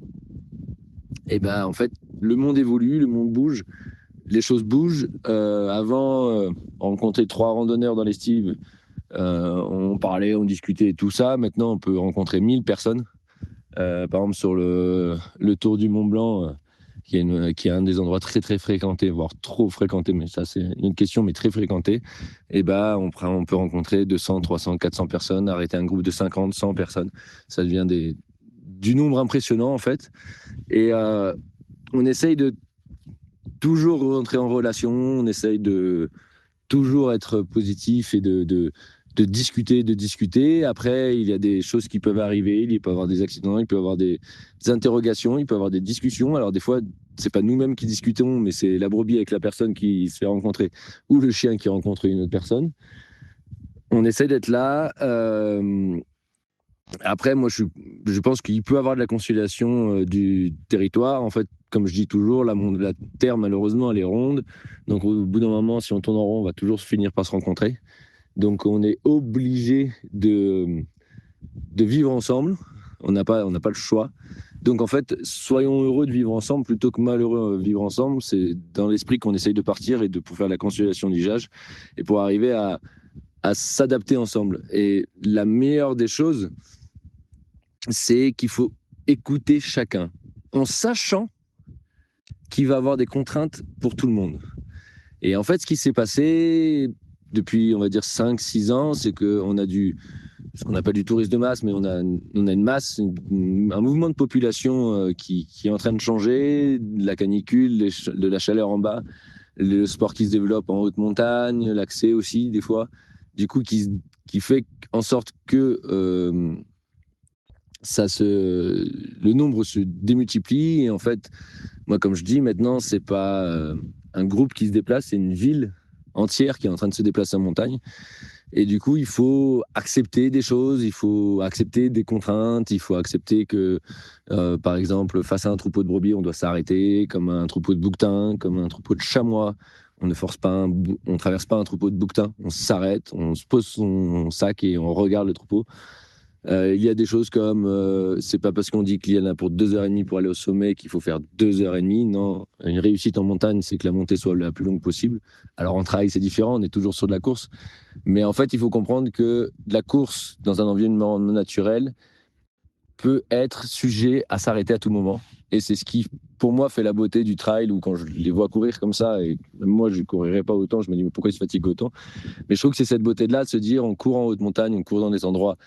et en fait le monde évolue, le monde bouge. Les choses bougent. Avant, on rencontrait 3 randonneurs dans l'estive. On parlait, on discutait, tout ça. Maintenant, on peut rencontrer 1000 personnes. Par exemple, sur le Tour du Mont Blanc, qui est un des endroits très très fréquentés, voire trop fréquentés, mais ça c'est une question, mais très fréquenté, et on peut rencontrer 200, 300, 400 personnes, arrêter un groupe de 50, 100 personnes. Ça devient du nombre impressionnant en fait. Et on essaye de toujours rentrer en relation, on essaye de toujours être positif et de discuter. Après, il y a des choses qui peuvent arriver, il peut y avoir des accidents, il peut y avoir des interrogations, il peut y avoir des discussions. Alors des fois, c'est pas nous-mêmes qui discutons, mais c'est la brebis avec la personne qui se fait rencontrer ou le chien qui rencontre une autre personne. On essaie d'être là. Après, moi, je pense qu'il peut y avoir de la conciliation du territoire. En fait, comme je dis toujours, la terre, malheureusement, elle est ronde. Donc, au bout d'un moment, si on tourne en rond, on va toujours finir par se rencontrer. Donc, on est obligé de vivre ensemble. On n'a pas le choix. Donc, en fait, soyons heureux de vivre ensemble plutôt que malheureux de vivre ensemble. C'est dans l'esprit qu'on essaye de partir et pour faire la conciliation du jage et pour arriver à s'adapter ensemble. Et la meilleure des choses, c'est qu'il faut écouter chacun, en sachant qu'il va avoir des contraintes pour tout le monde. Et en fait, ce qui s'est passé depuis, on va dire, 5-6 ans, c'est qu'on a ce qu'on appelle du tourisme de masse, mais on a une masse, un mouvement de population qui est en train de changer, la canicule, de la chaleur en bas, le sport qui se développe en haute montagne, l'accès aussi, des fois, du coup, qui fait en sorte que le nombre se démultiplie. Et en fait, moi, comme je dis, maintenant, c'est pas un groupe qui se déplace, c'est une ville entière qui est en train de se déplacer en montagne. Et du coup, il faut accepter des choses, il faut accepter des contraintes, il faut accepter que, par exemple, face à un troupeau de brebis, on doit s'arrêter, comme un troupeau de bouquetins, comme un troupeau de chamois. On ne force pas, on traverse pas un troupeau de bouquetins, on s'arrête, on se pose son sac et on regarde le troupeau. Il y a des choses comme, c'est pas parce qu'on dit qu'il y en a pour 2h30 pour aller au sommet qu'il faut faire 2h30. Non, une réussite en montagne, c'est que la montée soit la plus longue possible. Alors en trail, c'est différent, on est toujours sur de la course. Mais en fait, il faut comprendre que la course dans un environnement naturel peut être sujet à s'arrêter à tout moment. Et c'est ce qui, pour moi, fait la beauté du trail, ou quand je les vois courir comme ça, et même moi, je ne courirais pas autant, je me dis, mais pourquoi ils se fatiguent autant? Mais je trouve que c'est cette beauté-là de se dire, on court en haute montagne, on court dans des endroits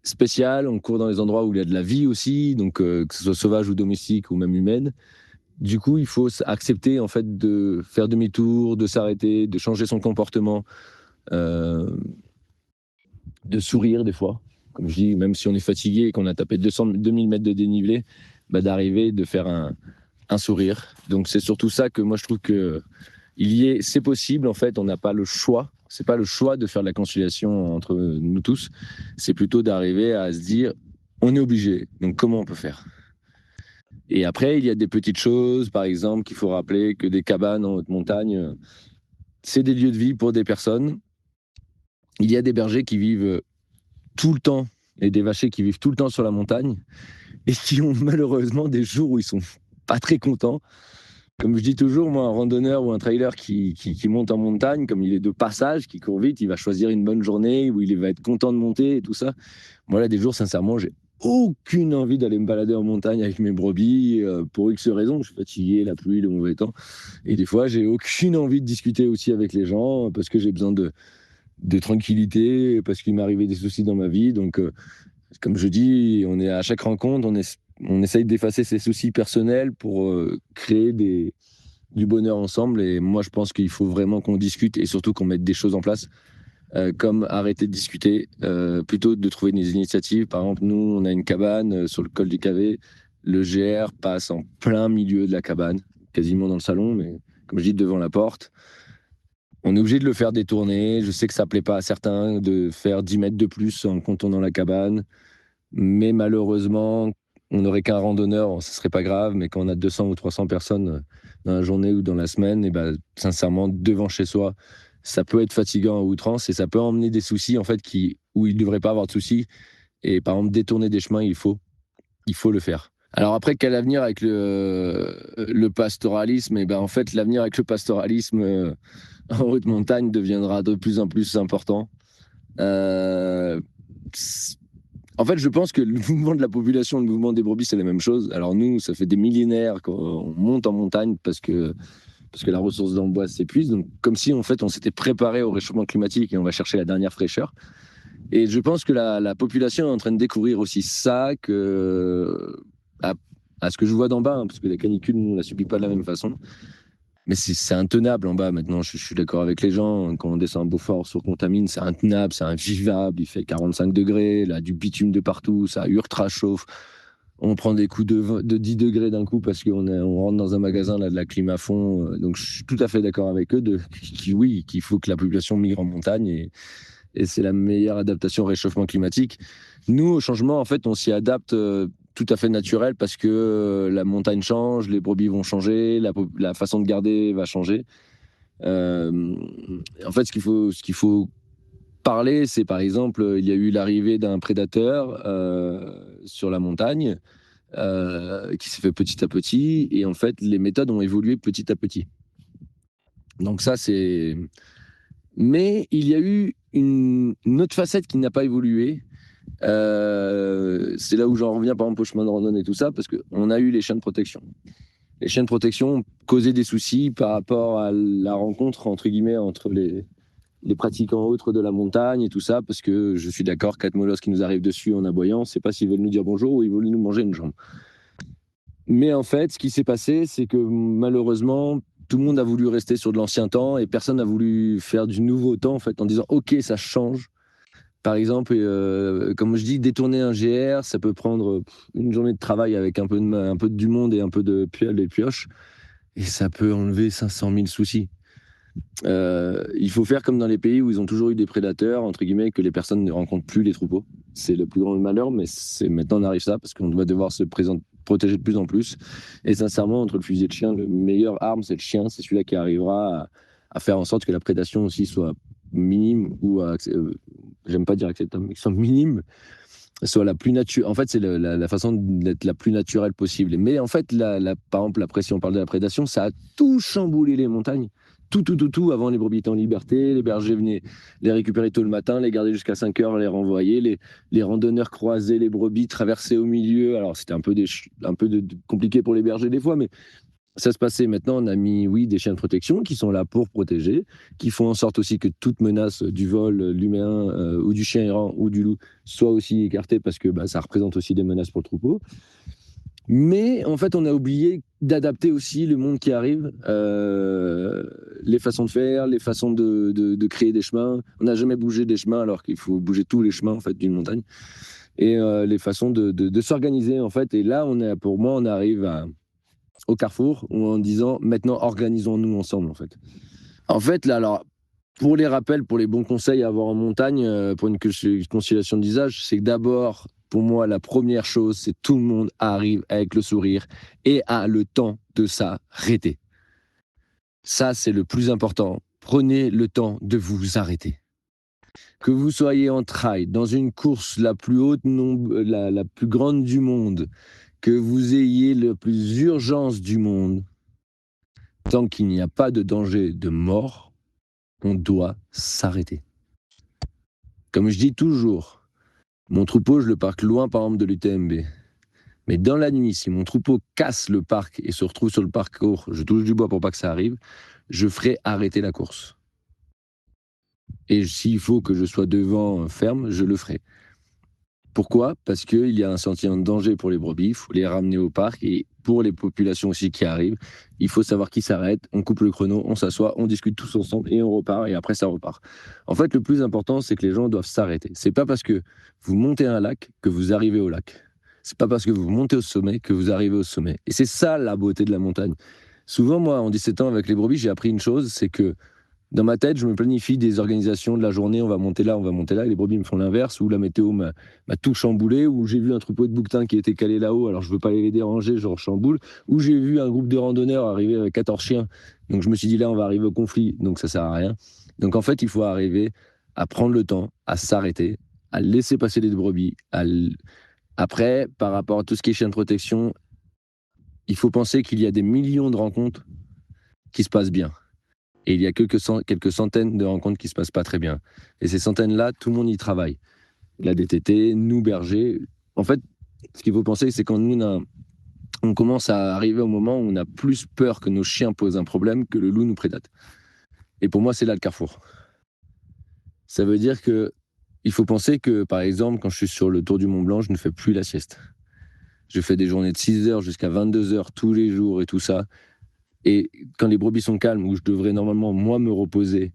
spéciaux, on court dans des endroits où il y a de la vie aussi, donc que ce soit sauvage ou domestique ou même humaine. Du coup, il faut accepter en fait de faire demi-tour, de s'arrêter, de changer son comportement, de sourire des fois. Comme je dis, même si on est fatigué et qu'on a tapé 2000 mètres de dénivelé, d'arriver, de faire un sourire. Donc c'est surtout ça que moi je trouve que c'est possible en fait. On n'a pas le choix. C'est pas le choix de faire la conciliation entre nous tous. C'est plutôt d'arriver à se dire, on est obligé. Donc comment on peut faire? Et après, il y a des petites choses, par exemple, qu'il faut rappeler que des cabanes en haute montagne, c'est des lieux de vie pour des personnes. Il y a des bergers qui vivent tout le temps et des vachers qui vivent tout le temps sur la montagne et qui ont malheureusement des jours où ils sont pas très contents. Comme je dis toujours, moi, un randonneur ou un trailer qui monte en montagne, comme il est de passage, qui court vite, il va choisir une bonne journée où il va être content de monter et tout ça. Moi, là, des jours, sincèrement, j'ai aucune envie d'aller me balader en montagne avec mes brebis pour X raisons. Je suis fatigué, la pluie, le mauvais temps. Et des fois, j'ai aucune envie de discuter aussi avec les gens parce que j'ai besoin de tranquillité, parce qu'il m'est arrivé des soucis dans ma vie. Donc, comme je dis, on est à chaque rencontre, on essaye d'effacer ses soucis personnels pour créer du bonheur ensemble. Et moi, je pense qu'il faut vraiment qu'on discute et surtout qu'on mette des choses en place, comme arrêter de discuter, plutôt de trouver des initiatives. Par exemple, nous, on a une cabane sur le col du Cavé. Le GR passe en plein milieu de la cabane, quasiment dans le salon, mais comme je dis, devant la porte. On est obligé de le faire détourner. Je sais que ça plaît pas à certains de faire 10 mètres de plus en contournant la cabane. Mais malheureusement, on n'aurait qu'un randonneur, ce serait pas grave. Mais quand on a 200 ou 300 personnes dans la journée ou dans la semaine, et sincèrement, devant chez soi, ça peut être fatigant à outrance et ça peut emmener des soucis en fait où il ne devrait pas avoir de soucis. Et par exemple, détourner des chemins, il faut le faire. Alors après, quel avenir avec le pastoralisme? Et en fait, l'avenir avec le pastoralisme en haute montagne deviendra de plus en plus important. En fait, je pense que le mouvement de la population, le mouvement des brebis, c'est la même chose. Alors nous, ça fait des millénaires qu'on monte en montagne parce que la ressource d'amboise s'épuise. Donc, comme si, en fait, on s'était préparé au réchauffement climatique et on va chercher la dernière fraîcheur. Et je pense que la population est en train de découvrir aussi ça, à ce que je vois d'en bas, hein, parce que la canicule, nous, on ne la subit pas de la même façon. Mais c'est intenable en bas maintenant, je suis d'accord avec les gens. Quand on descend à Beaufort, on se contamine, c'est intenable, c'est invivable, il fait 45 degrés, là, du bitume de partout, ça ultra chauffe. On prend des coups de 10 degrés d'un coup parce on rentre dans un magasin là, de la clim à fond. Donc je suis tout à fait d'accord avec eux oui, qu'il faut que la population migre en montagne et c'est la meilleure adaptation au réchauffement climatique. Nous, au changement, en fait, on s'y adapte tout à fait naturel parce que la montagne change, les brebis vont changer, la façon de garder va changer. En fait, ce qu'il faut parler, c'est par exemple, il y a eu l'arrivée d'un prédateur sur la montagne qui s'est fait petit à petit, et en fait, les méthodes ont évolué petit à petit. Donc ça, c'est... Mais il y a eu une autre facette qui n'a pas évolué. C'est là où j'en reviens par exemple au chemin de randonnée et tout ça, parce qu'on a eu les chiens de protection. Les chiens de protection ont causé des soucis par rapport à la rencontre entre guillemets entre les pratiquants autres de la montagne et tout ça, parce que je suis d'accord, 4 molosses qui nous arrivent dessus en aboyant, c'est pas s'ils veulent nous dire bonjour ou ils veulent nous manger une jambe. Mais en fait, ce qui s'est passé, c'est que malheureusement, tout le monde a voulu rester sur de l'ancien temps et personne n'a voulu faire du nouveau temps en fait, en disant ok, ça change. Par exemple, comme je dis, détourner un GR, ça peut prendre une journée de travail avec un peu du monde et un peu de pioche, et ça peut enlever 500 000 soucis. Il faut faire comme dans les pays où ils ont toujours eu des prédateurs, entre guillemets, que les personnes ne rencontrent plus les troupeaux. C'est le plus grand malheur, mais maintenant on arrive ça parce qu'on va devoir se protéger de plus en plus. Et sincèrement, entre le fusil et le chien, le meilleur arme, c'est le chien. C'est celui-là qui arrivera à faire en sorte que la prédation aussi soit minime ou j'aime pas dire acceptable, mais qui soit minime, soit la plus naturelle. En fait, c'est la façon d'être la plus naturelle possible. Mais en fait, par exemple, si on parle de la prédation, ça a tout chamboulé les montagnes. Tout. Avant, les brebis étaient en liberté, les bergers venaient les récupérer tôt le matin, les garder jusqu'à 5 heures, les renvoyer. Les randonneurs croisaient les brebis, traversaient au milieu. Alors, c'était un peu compliqué pour les bergers des fois, mais ça se passait. Maintenant, on a mis, oui, des chiens de protection qui sont là pour protéger, qui font en sorte aussi que toute menace du vol, l'humain ou du chien errant ou du loup soit aussi écartée parce que ça représente aussi des menaces pour le troupeau. Mais en fait, on a oublié d'adapter aussi le monde qui arrive, les façons de faire, les façons de créer des chemins. On n'a jamais bougé des chemins alors qu'il faut bouger tous les chemins en fait d'une montagne. Et les façons de s'organiser en fait. Et là, pour moi, on arrive au carrefour en disant maintenant organisons-nous ensemble en fait. En fait, là, alors pour les rappels, pour les bons conseils à avoir en montagne, pour une conciliation d'usage, c'est que d'abord, pour moi, la première chose, c'est tout le monde arrive avec le sourire et a le temps de s'arrêter. Ça, c'est le plus important. Prenez le temps de vous arrêter. Que vous soyez en trail, dans une course la plus haute, la plus grande du monde, que vous ayez la plus urgence du monde, tant qu'il n'y a pas de danger de mort, on doit s'arrêter. Comme je dis toujours, mon troupeau, je le parque loin, par exemple, de l'UTMB. Mais dans la nuit, si mon troupeau casse le parc et se retrouve sur le parcours, je touche du bois pour pas que ça arrive, je ferai arrêter la course. Et s'il faut que je sois devant ferme, je le ferai. Pourquoi ? Parce qu'il y a un sentiment de danger pour les brebis, il faut les ramener au parc, et pour les populations aussi qui arrivent, il faut savoir qui s'arrête, on coupe le chrono, on s'assoit, on discute tous ensemble et on repart, et après ça repart. En fait, le plus important, c'est que les gens doivent s'arrêter. C'est pas parce que vous montez un lac que vous arrivez au lac. C'est pas parce que vous montez au sommet que vous arrivez au sommet. Et c'est ça la beauté de la montagne. Souvent, moi, en 17 ans avec les brebis, j'ai appris une chose, c'est que dans ma tête, je me planifie des organisations de la journée, on va monter là, et les brebis me font l'inverse, ou la météo m'a tout chamboulé, ou j'ai vu un troupeau de bouquetins qui était calé là-haut, alors je veux pas les déranger, je chamboule, ou j'ai vu un groupe de randonneurs arriver avec 14 chiens, donc je me suis dit là, on va arriver au conflit, donc ça sert à rien. Donc en fait, il faut arriver à prendre le temps, à s'arrêter, à laisser passer les brebis. Après, par rapport à tout ce qui est chien de protection, il faut penser qu'il y a des millions de rencontres qui se passent bien. Et il y a quelques centaines de rencontres qui ne se passent pas très bien. Et ces centaines-là, tout le monde y travaille. la DTT, nous bergers. En fait, ce qu'il faut penser, c'est quand on commence à arriver au moment où on a plus peur que nos chiens posent un problème que le loup nous prédate. Et pour moi, c'est là le carrefour. Ça veut dire que il faut penser que, par exemple, quand je suis sur le Tour du Mont Blanc, je ne fais plus la sieste. Je fais des journées de 6 heures jusqu'à 22 heures tous les jours et tout ça. Et quand les brebis sont calmes, où je devrais normalement, moi, me reposer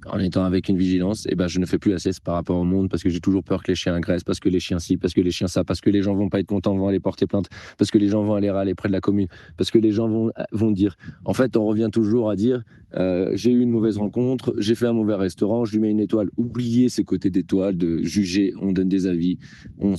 en étant avec une vigilance, et ben, je ne fais plus la sieste par rapport au monde parce que j'ai toujours peur que les chiens agressent, parce que les chiens ci, parce que les chiens ça, parce que les gens vont pas être contents, vont aller porter plainte, parce que les gens vont aller râler près de la commune, parce que les gens vont dire. En fait, on revient toujours à dire j'ai eu une mauvaise rencontre, j'ai fait un mauvais restaurant, je lui mets une étoile. Oubliez ce côté d'étoile, de juger, on donne des avis, on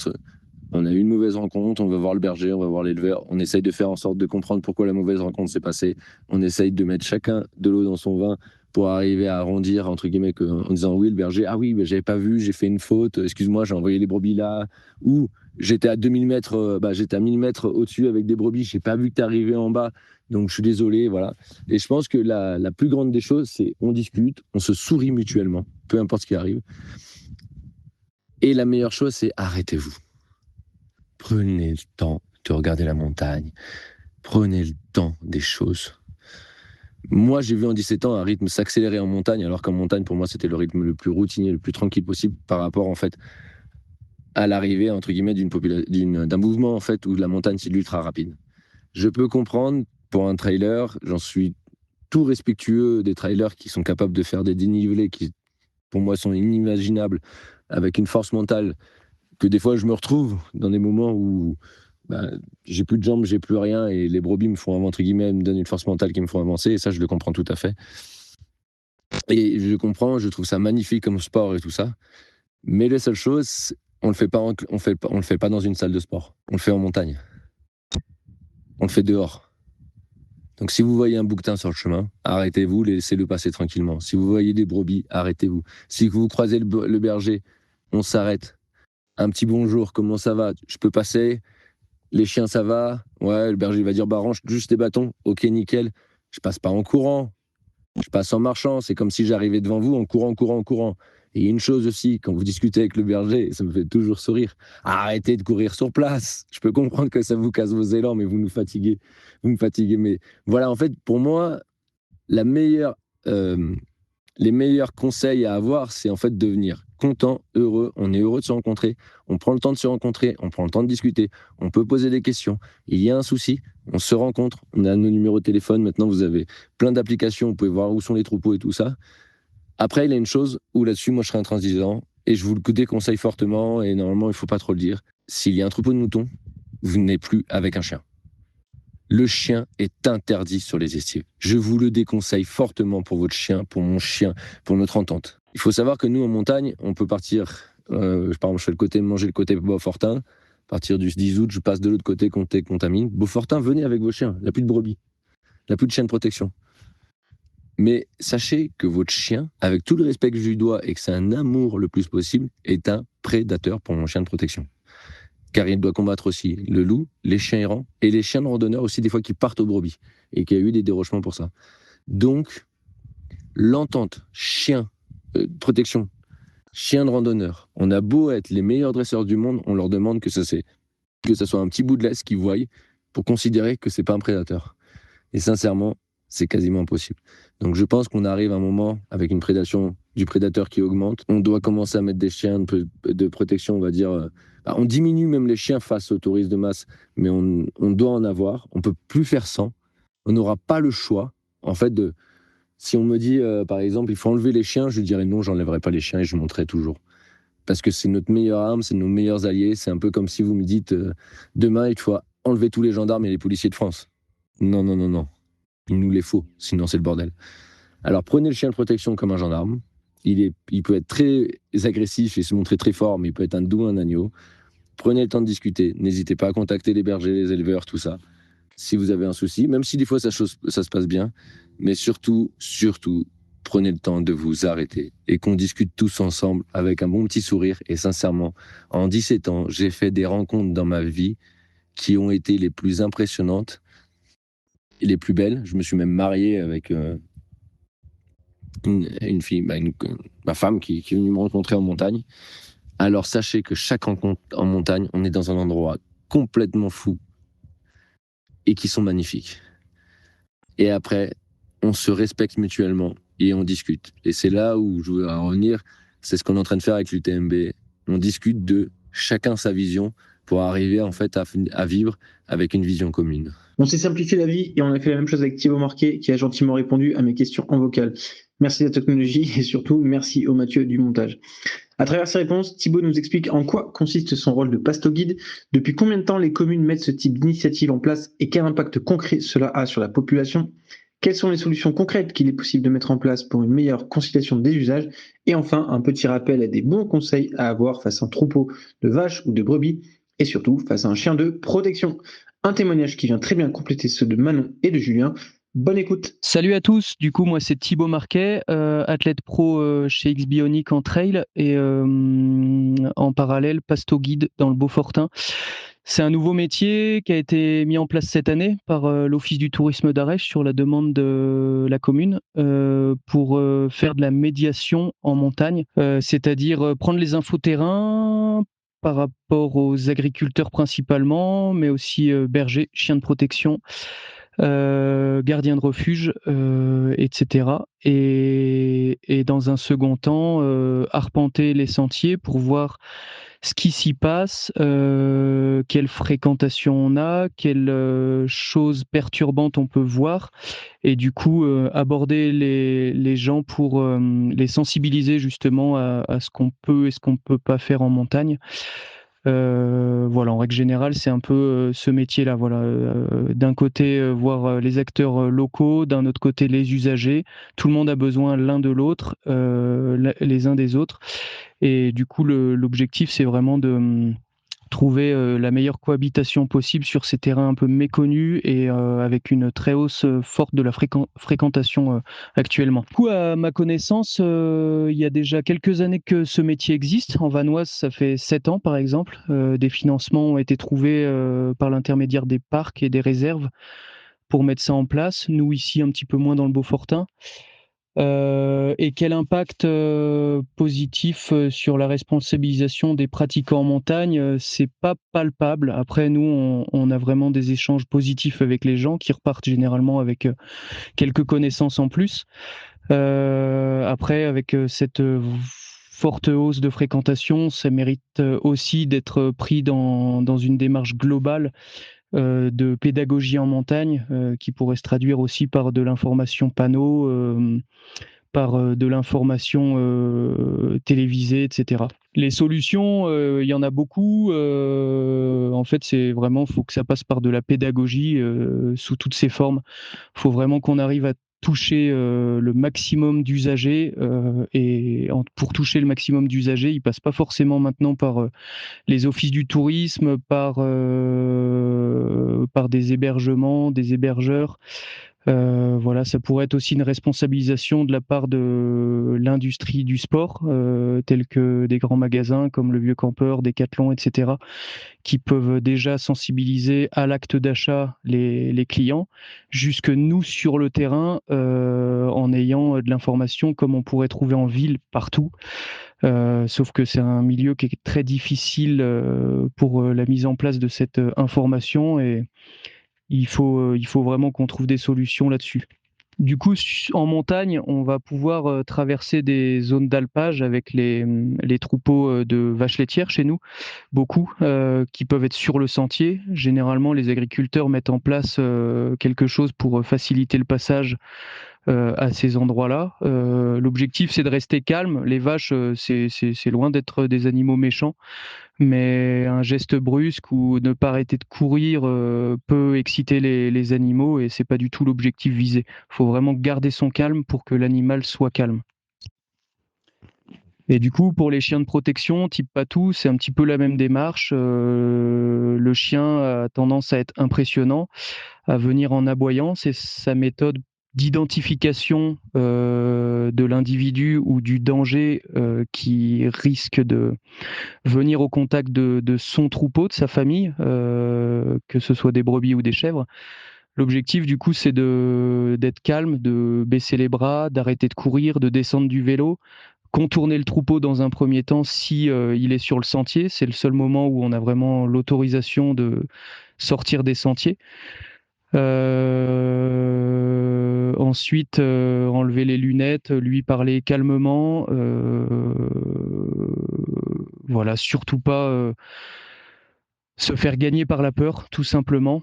a eu une mauvaise rencontre, on va voir le berger, on va voir l'éleveur, on essaye de faire en sorte de comprendre pourquoi la mauvaise rencontre s'est passée, on essaye de mettre chacun de l'eau dans son vin pour arriver à arrondir, entre guillemets, en disant oui, le berger, ah oui, j'avais pas vu, j'ai fait une faute, excuse-moi, j'ai envoyé les brebis là, ou j'étais à 2000 mètres, j'étais à 1000 mètres au-dessus avec des brebis, j'ai pas vu que t'es arrivé en bas, donc je suis désolé, voilà. Et je pense que la plus grande des choses, c'est on discute, on se sourit mutuellement, peu importe ce qui arrive. Et la meilleure chose, c'est arrêtez-vous. Prenez le temps de regarder la montagne. Prenez le temps des choses. Moi, j'ai vu en 17 ans un rythme s'accélérer en montagne, alors qu'en montagne, pour moi, c'était le rythme le plus routinier, le plus tranquille possible par rapport, en fait, à l'arrivée, entre guillemets, d'un mouvement, en fait, où la montagne, c'est l'ultra rapide. Je peux comprendre, pour un trailer, j'en suis tout respectueux des trailers qui sont capables de faire des dénivelés qui, pour moi, sont inimaginables, avec une force mentale que des fois je me retrouve dans des moments où j'ai plus de jambes, j'ai plus rien et les brebis me font, entre guillemets, me donnent une force mentale qui me font avancer et ça je le comprends tout à fait. Et je comprends, je trouve ça magnifique comme sport et tout ça. Mais la seule chose, on le fait pas dans une salle de sport. On le fait en montagne. On le fait dehors. Donc si vous voyez un bouquetin sur le chemin, arrêtez-vous, laissez-le passer tranquillement. Si vous voyez des brebis, arrêtez-vous. Si vous croisez le berger, on s'arrête. Un petit bonjour, comment ça va? Je peux passer? Les chiens, ça va? Ouais, le berger va dire, range juste tes bâtons. Ok, nickel. Je passe pas en courant. Je passe en marchant. C'est comme si j'arrivais devant vous en courant. Et une chose aussi, quand vous discutez avec le berger, ça me fait toujours sourire. Arrêtez de courir sur place. Je peux comprendre que ça vous casse vos élans, mais vous nous fatiguez. Mais voilà, en fait, pour moi, les meilleurs conseils à avoir, c'est en fait devenir content, heureux. On est heureux de se rencontrer. On prend le temps de se rencontrer. On prend le temps de discuter. On peut poser des questions. Il y a un souci, on se rencontre. On a nos numéros de téléphone. Maintenant, vous avez plein d'applications. Vous pouvez voir où sont les troupeaux et tout ça. Après, il y a une chose où là-dessus, moi, je serais intransigeant et je vous le déconseille fortement. Et normalement, il ne faut pas trop le dire. S'il y a un troupeau de moutons, vous n'êtes plus avec un chien. Le chien est interdit sur les estives. Je vous le déconseille fortement pour votre chien, pour mon chien, pour notre entente. Il faut savoir que nous, en montagne, on peut partir, par exemple, je fais manger le côté Beaufortin. À partir du 10 août, je passe de l'autre côté, Contamine. Beaufortin, venez avec vos chiens. Il n'y a plus de brebis. Il n'y a plus de chien de protection. Mais sachez que votre chien, avec tout le respect que je lui dois et que c'est un amour le plus possible, est un prédateur pour mon chien de protection. Car il doit combattre aussi le loup, les chiens errants et les chiens de randonneur aussi, des fois qui partent aux brebis et qu'il y a eu des dérochements pour ça. Donc, l'entente chien, protection, chien de randonneur, on a beau être les meilleurs dresseurs du monde, on leur demande que ça soit un petit bout de laisse qu'ils voient pour considérer que c'est pas un prédateur. Et sincèrement, c'est quasiment impossible. Donc je pense qu'on arrive à un moment avec une prédation du prédateur qui augmente. On doit commencer à mettre des chiens de protection, on va dire. On diminue même les chiens face aux touristes de masse, mais on doit en avoir. On peut plus faire sans. On n'aura pas le choix. En fait, si on me dit, par exemple, il faut enlever les chiens, je dirais non, j'enlèverai pas les chiens et je monterai toujours. Parce que c'est notre meilleure arme, c'est nos meilleurs alliés. C'est un peu comme si vous me dites, demain, il faut enlever tous les gendarmes et les policiers de France. Non. Il nous les faut, sinon c'est le bordel. Alors prenez le chien de protection comme un gendarme. Il peut être très agressif et se montrer très fort, mais il peut être un doux, un agneau. Prenez le temps de discuter. N'hésitez pas à contacter les bergers, les éleveurs, tout ça. Si vous avez un souci, même si des fois ça se passe bien, mais surtout, prenez le temps de vous arrêter et qu'on discute tous ensemble avec un bon petit sourire. Et sincèrement, en 17 ans, j'ai fait des rencontres dans ma vie qui ont été les plus impressionnantes et les plus belles. Je me suis même marié avec une fille, ma femme qui est venue me rencontrer en montagne. alors sachez que chaque rencontre en montagne, on est dans un endroit complètement fou et qui sont magnifiques. Et après, on se respecte mutuellement et on discute. Et c'est là où je veux en revenir, c'est ce qu'on est en train de faire avec l'UTMB. On discute de chacun sa vision pour arriver en fait à vivre avec une vision commune. On s'est simplifié la vie et on a fait la même chose avec Thibaut Marquet qui a gentiment répondu à mes questions en vocal. Merci à la technologie et surtout merci au Mathieu du montage. À travers ces réponses, Thibaut nous explique en quoi consiste son rôle de pasto-guide, depuis combien de temps les communes mettent ce type d'initiative en place et quel impact concret cela a sur la population, quelles sont les solutions concrètes qu'il est possible de mettre en place pour une meilleure conciliation des usages, et enfin un petit rappel à des bons conseils à avoir face à un troupeau de vaches ou de brebis, et surtout face à un chien de protection. Un témoignage qui vient très bien compléter ceux de Manon et de Julien. Bonne écoute. Salut à tous, du coup moi c'est Thibaut Marquet, athlète pro chez X-Bionic en trail et en parallèle pasto guide dans le Beaufortain. C'est un nouveau métier qui a été mis en place cette année par l'Office du tourisme d'Arèche sur la demande de la commune pour faire de la médiation en montagne, c'est-à-dire prendre les infos terrain par rapport aux agriculteurs principalement, mais aussi bergers, chiens de protection, gardiens de refuge, etc. Et dans un second temps, arpenter les sentiers pour voir ce qui s'y passe, quelle fréquentation on a, quelles choses perturbantes on peut voir, et du coup aborder les gens pour les sensibiliser justement à ce qu'on peut et ce qu'on peut pas faire en montagne. Voilà, en règle générale, c'est un peu ce métier-là. Voilà, d'un côté, voir les acteurs locaux, d'un autre côté, les usagers. Tout le monde a besoin l'un de l'autre, les uns des autres. Et du coup, l'objectif, c'est vraiment de trouver la meilleure cohabitation possible sur ces terrains un peu méconnus et avec une très hausse forte de la fréquentation actuellement. Du coup, à ma connaissance, il y a déjà quelques années que ce métier existe. En Vanoise, ça fait 7 ans par exemple. Des financements ont été trouvés par l'intermédiaire des parcs et des réserves pour mettre ça en place. Nous, ici, un petit peu moins dans le Beaufortain. Et quel impact positif sur la responsabilisation des pratiquants en montagne, c'est pas palpable. Après, nous, on a vraiment des échanges positifs avec les gens qui repartent généralement avec quelques connaissances en plus. Après, avec cette forte hausse de fréquentation, ça mérite aussi d'être pris dans une démarche globale de pédagogie en montagne, qui pourrait se traduire aussi par de l'information panneau, par de l'information télévisée, etc. Les solutions, il y en a beaucoup. En fait, c'est vraiment, faut que ça passe par de la pédagogie sous toutes ses formes. Il faut vraiment qu'on arrive à toucher le maximum d'usagers et pour toucher le maximum d'usagers, il passe pas forcément maintenant par les offices du tourisme, par des hébergements, des hébergeurs. Voilà, ça pourrait être aussi une responsabilisation de la part de l'industrie du sport, tels que des grands magasins comme le Vieux Campeur, Decathlon, etc., qui peuvent déjà sensibiliser à l'acte d'achat les clients, jusque nous sur le terrain, en ayant de l'information comme on pourrait trouver en ville partout. Sauf que c'est un milieu qui est très difficile pour la mise en place de cette information et il faut vraiment qu'on trouve des solutions là-dessus. Du coup, en montagne, on va pouvoir traverser des zones d'alpage avec les troupeaux de vaches laitières chez nous, beaucoup, qui peuvent être sur le sentier. Généralement, les agriculteurs mettent en place quelque chose pour faciliter le passage à ces endroits-là. L'objectif, c'est de rester calme. Les vaches, c'est loin d'être des animaux méchants, mais un geste brusque ou ne pas arrêter de courir peut exciter les animaux et c'est pas du tout l'objectif visé. Il faut vraiment garder son calme pour que l'animal soit calme. Et du coup, pour les chiens de protection, type patou, c'est un petit peu la même démarche. Le chien a tendance à être impressionnant, à venir en aboyant. C'est sa méthode d'identification de l'individu ou du danger qui risque de venir au contact de son troupeau, de sa famille, que ce soit des brebis ou des chèvres. L'objectif, du coup, c'est d'être calme, de baisser les bras, d'arrêter de courir, de descendre du vélo, contourner le troupeau dans un premier temps si il est sur le sentier. C'est le seul moment où on a vraiment l'autorisation de sortir des sentiers. Ensuite, enlever les lunettes, lui parler calmement. Voilà, surtout pas se faire gagner par la peur, tout simplement.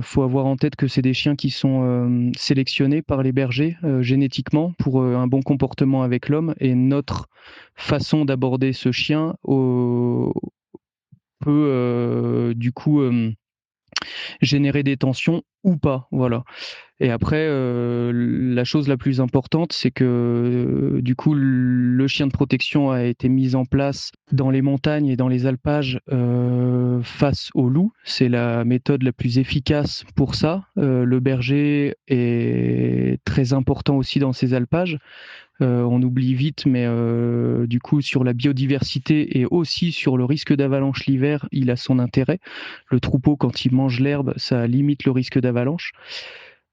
Faut avoir en tête que c'est des chiens qui sont sélectionnés par les bergers génétiquement pour un bon comportement avec l'homme. Et notre façon d'aborder ce chien peut du coup générer des tensions ou pas. Voilà. Et après, la chose la plus importante, c'est que du coup, le chien de protection a été mis en place dans les montagnes et dans les alpages face au loup. C'est la méthode la plus efficace pour ça. Le berger est très important aussi dans ces alpages. On oublie vite, mais du coup, sur la biodiversité et aussi sur le risque d'avalanche l'hiver, il a son intérêt. Le troupeau, quand il mange l'herbe, ça limite le risque d'avalanche.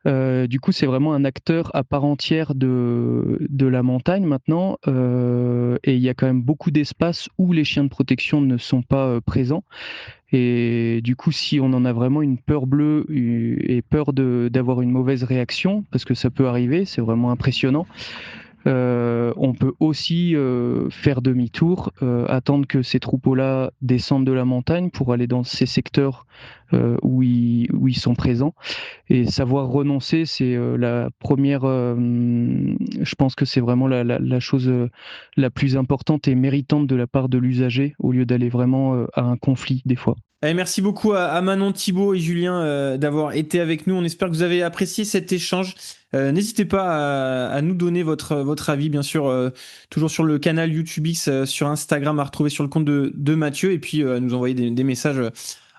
Du coup, c'est vraiment un acteur à part entière de la montagne maintenant. Et il y a quand même beaucoup d'espaces où les chiens de protection ne sont pas présents. Et du coup, si on en a vraiment une peur bleue et peur d'avoir une mauvaise réaction, parce que ça peut arriver, c'est vraiment impressionnant, on peut aussi faire demi-tour, attendre que ces troupeaux-là descendent de la montagne pour aller dans ces secteurs où ils sont présents. Et savoir renoncer, c'est la première, je pense que c'est vraiment la chose la plus importante et méritante de la part de l'usager, au lieu d'aller vraiment à un conflit des fois. Allez, merci beaucoup à Manon, Thibaut et Julien d'avoir été avec nous. On espère que vous avez apprécié cet échange. N'hésitez pas à nous donner votre avis, bien sûr, toujours sur le canal YouTube X, sur Instagram, à retrouver sur le compte de Mathieu, et puis à nous envoyer des messages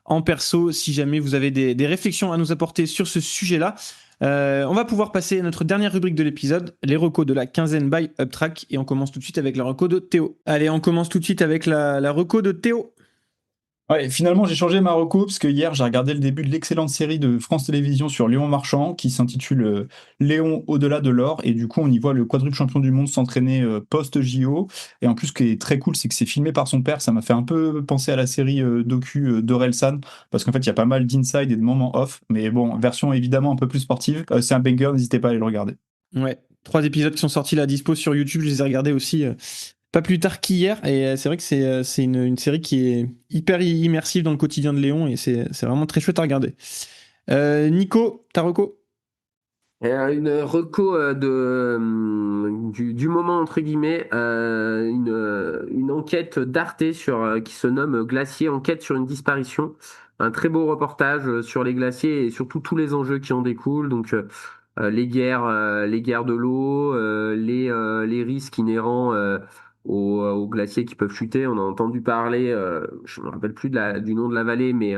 en perso si jamais vous avez des réflexions à nous apporter sur ce sujet-là. On va pouvoir passer à notre dernière rubrique de l'épisode, les recos de la quinzaine by Uptrack, et on commence tout de suite avec la reco de Théo. Allez, on commence tout de suite avec la reco de Théo. Ouais, finalement, j'ai changé ma reco parce que hier, j'ai regardé le début de l'excellente série de France Télévisions sur Léon Marchand qui s'intitule Léon au-delà de l'or. Et du coup, on y voit le quadruple champion du monde s'entraîner post-JO. Et en plus, ce qui est très cool, c'est que c'est filmé par son père. Ça m'a fait un peu penser à la série docu d'Orelsan parce qu'en fait, il y a pas mal d'inside et de moments off. Mais bon, version évidemment un peu plus sportive. C'est un banger, n'hésitez pas à aller le regarder. Ouais, 3 épisodes qui sont sortis là, dispo sur YouTube. Je les ai regardés aussi pas plus tard qu'hier, et c'est vrai que c'est une série qui est hyper immersive dans le quotidien de Léon, et c'est vraiment très chouette à regarder. Nico, ta reco? Une reco du moment, entre guillemets, une enquête d'Arte qui se nomme Glacier, enquête sur une disparition. Un très beau reportage sur les glaciers et surtout tous les enjeux qui en découlent. Donc les guerres de l'eau, les risques inhérents aux glaciers qui peuvent chuter. On a entendu parler, je me rappelle plus du nom de la vallée, mais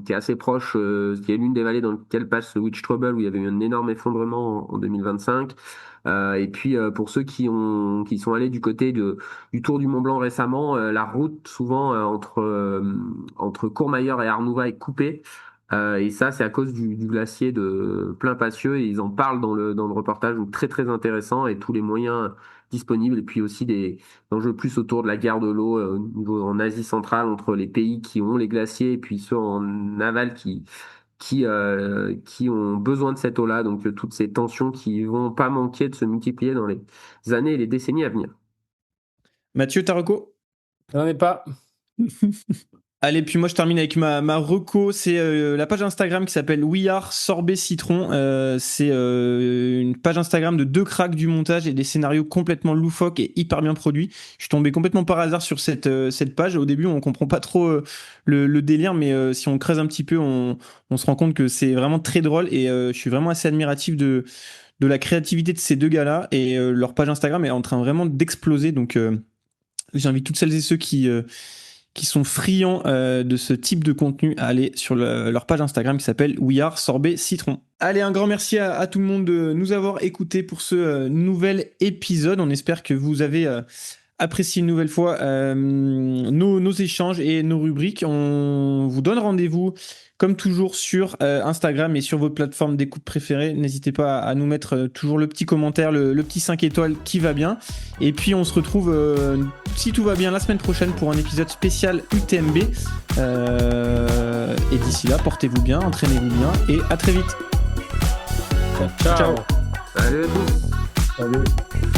qui est assez proche, qui est l'une des vallées dans lesquelles passe le Witch Trouble, où il y avait eu un énorme effondrement en 2025. Et puis pour ceux qui sont allés du côté du Tour du Mont Blanc récemment, la route souvent entre Courmayeur et Arnouva est coupée. Et ça, c'est à cause du glacier de Plain-Pacieux, et ils en parlent dans le reportage, donc très très intéressant, et tous les moyens disponibles, et puis aussi des enjeux plus autour de la guerre de l'eau en Asie centrale, entre les pays qui ont les glaciers et puis ceux en aval qui ont besoin de cette eau-là. Donc toutes ces tensions qui vont pas manquer de se multiplier dans les années et les décennies à venir. Mathieu, ta reco? J'en ai pas. Allez, puis moi je termine avec ma reco, c'est la page Instagram qui s'appelle We Are Sorbet Citron. C'est une page Instagram de 2 cracks du montage et des scénarios complètement loufoques et hyper bien produits. Je suis tombé complètement par hasard sur cette page. Au début, on comprend pas trop le délire, mais si on creuse un petit peu, on se rend compte que c'est vraiment très drôle, et je suis vraiment assez admiratif de la créativité de ces deux gars-là, et leur page Instagram est en train vraiment d'exploser. Donc j'invite toutes celles et ceux qui sont friands de ce type de contenu à aller sur leur page Instagram qui s'appelle We Are Sorbet Citron. Allez, un grand merci à tout le monde de nous avoir écoutés pour ce nouvel épisode. On espère que vous avez apprécié une nouvelle fois nos échanges et nos rubriques. On vous donne rendez-vous comme toujours sur Instagram et sur vos plateformes d'écoute préférées. N'hésitez pas à nous mettre toujours le petit commentaire, le petit 5 étoiles qui va bien. Et puis on se retrouve, si tout va bien, la semaine prochaine pour un épisode spécial UTMB. Et d'ici là, portez-vous bien, entraînez-vous bien et à très vite. Ciao. Salut à tous. Salut.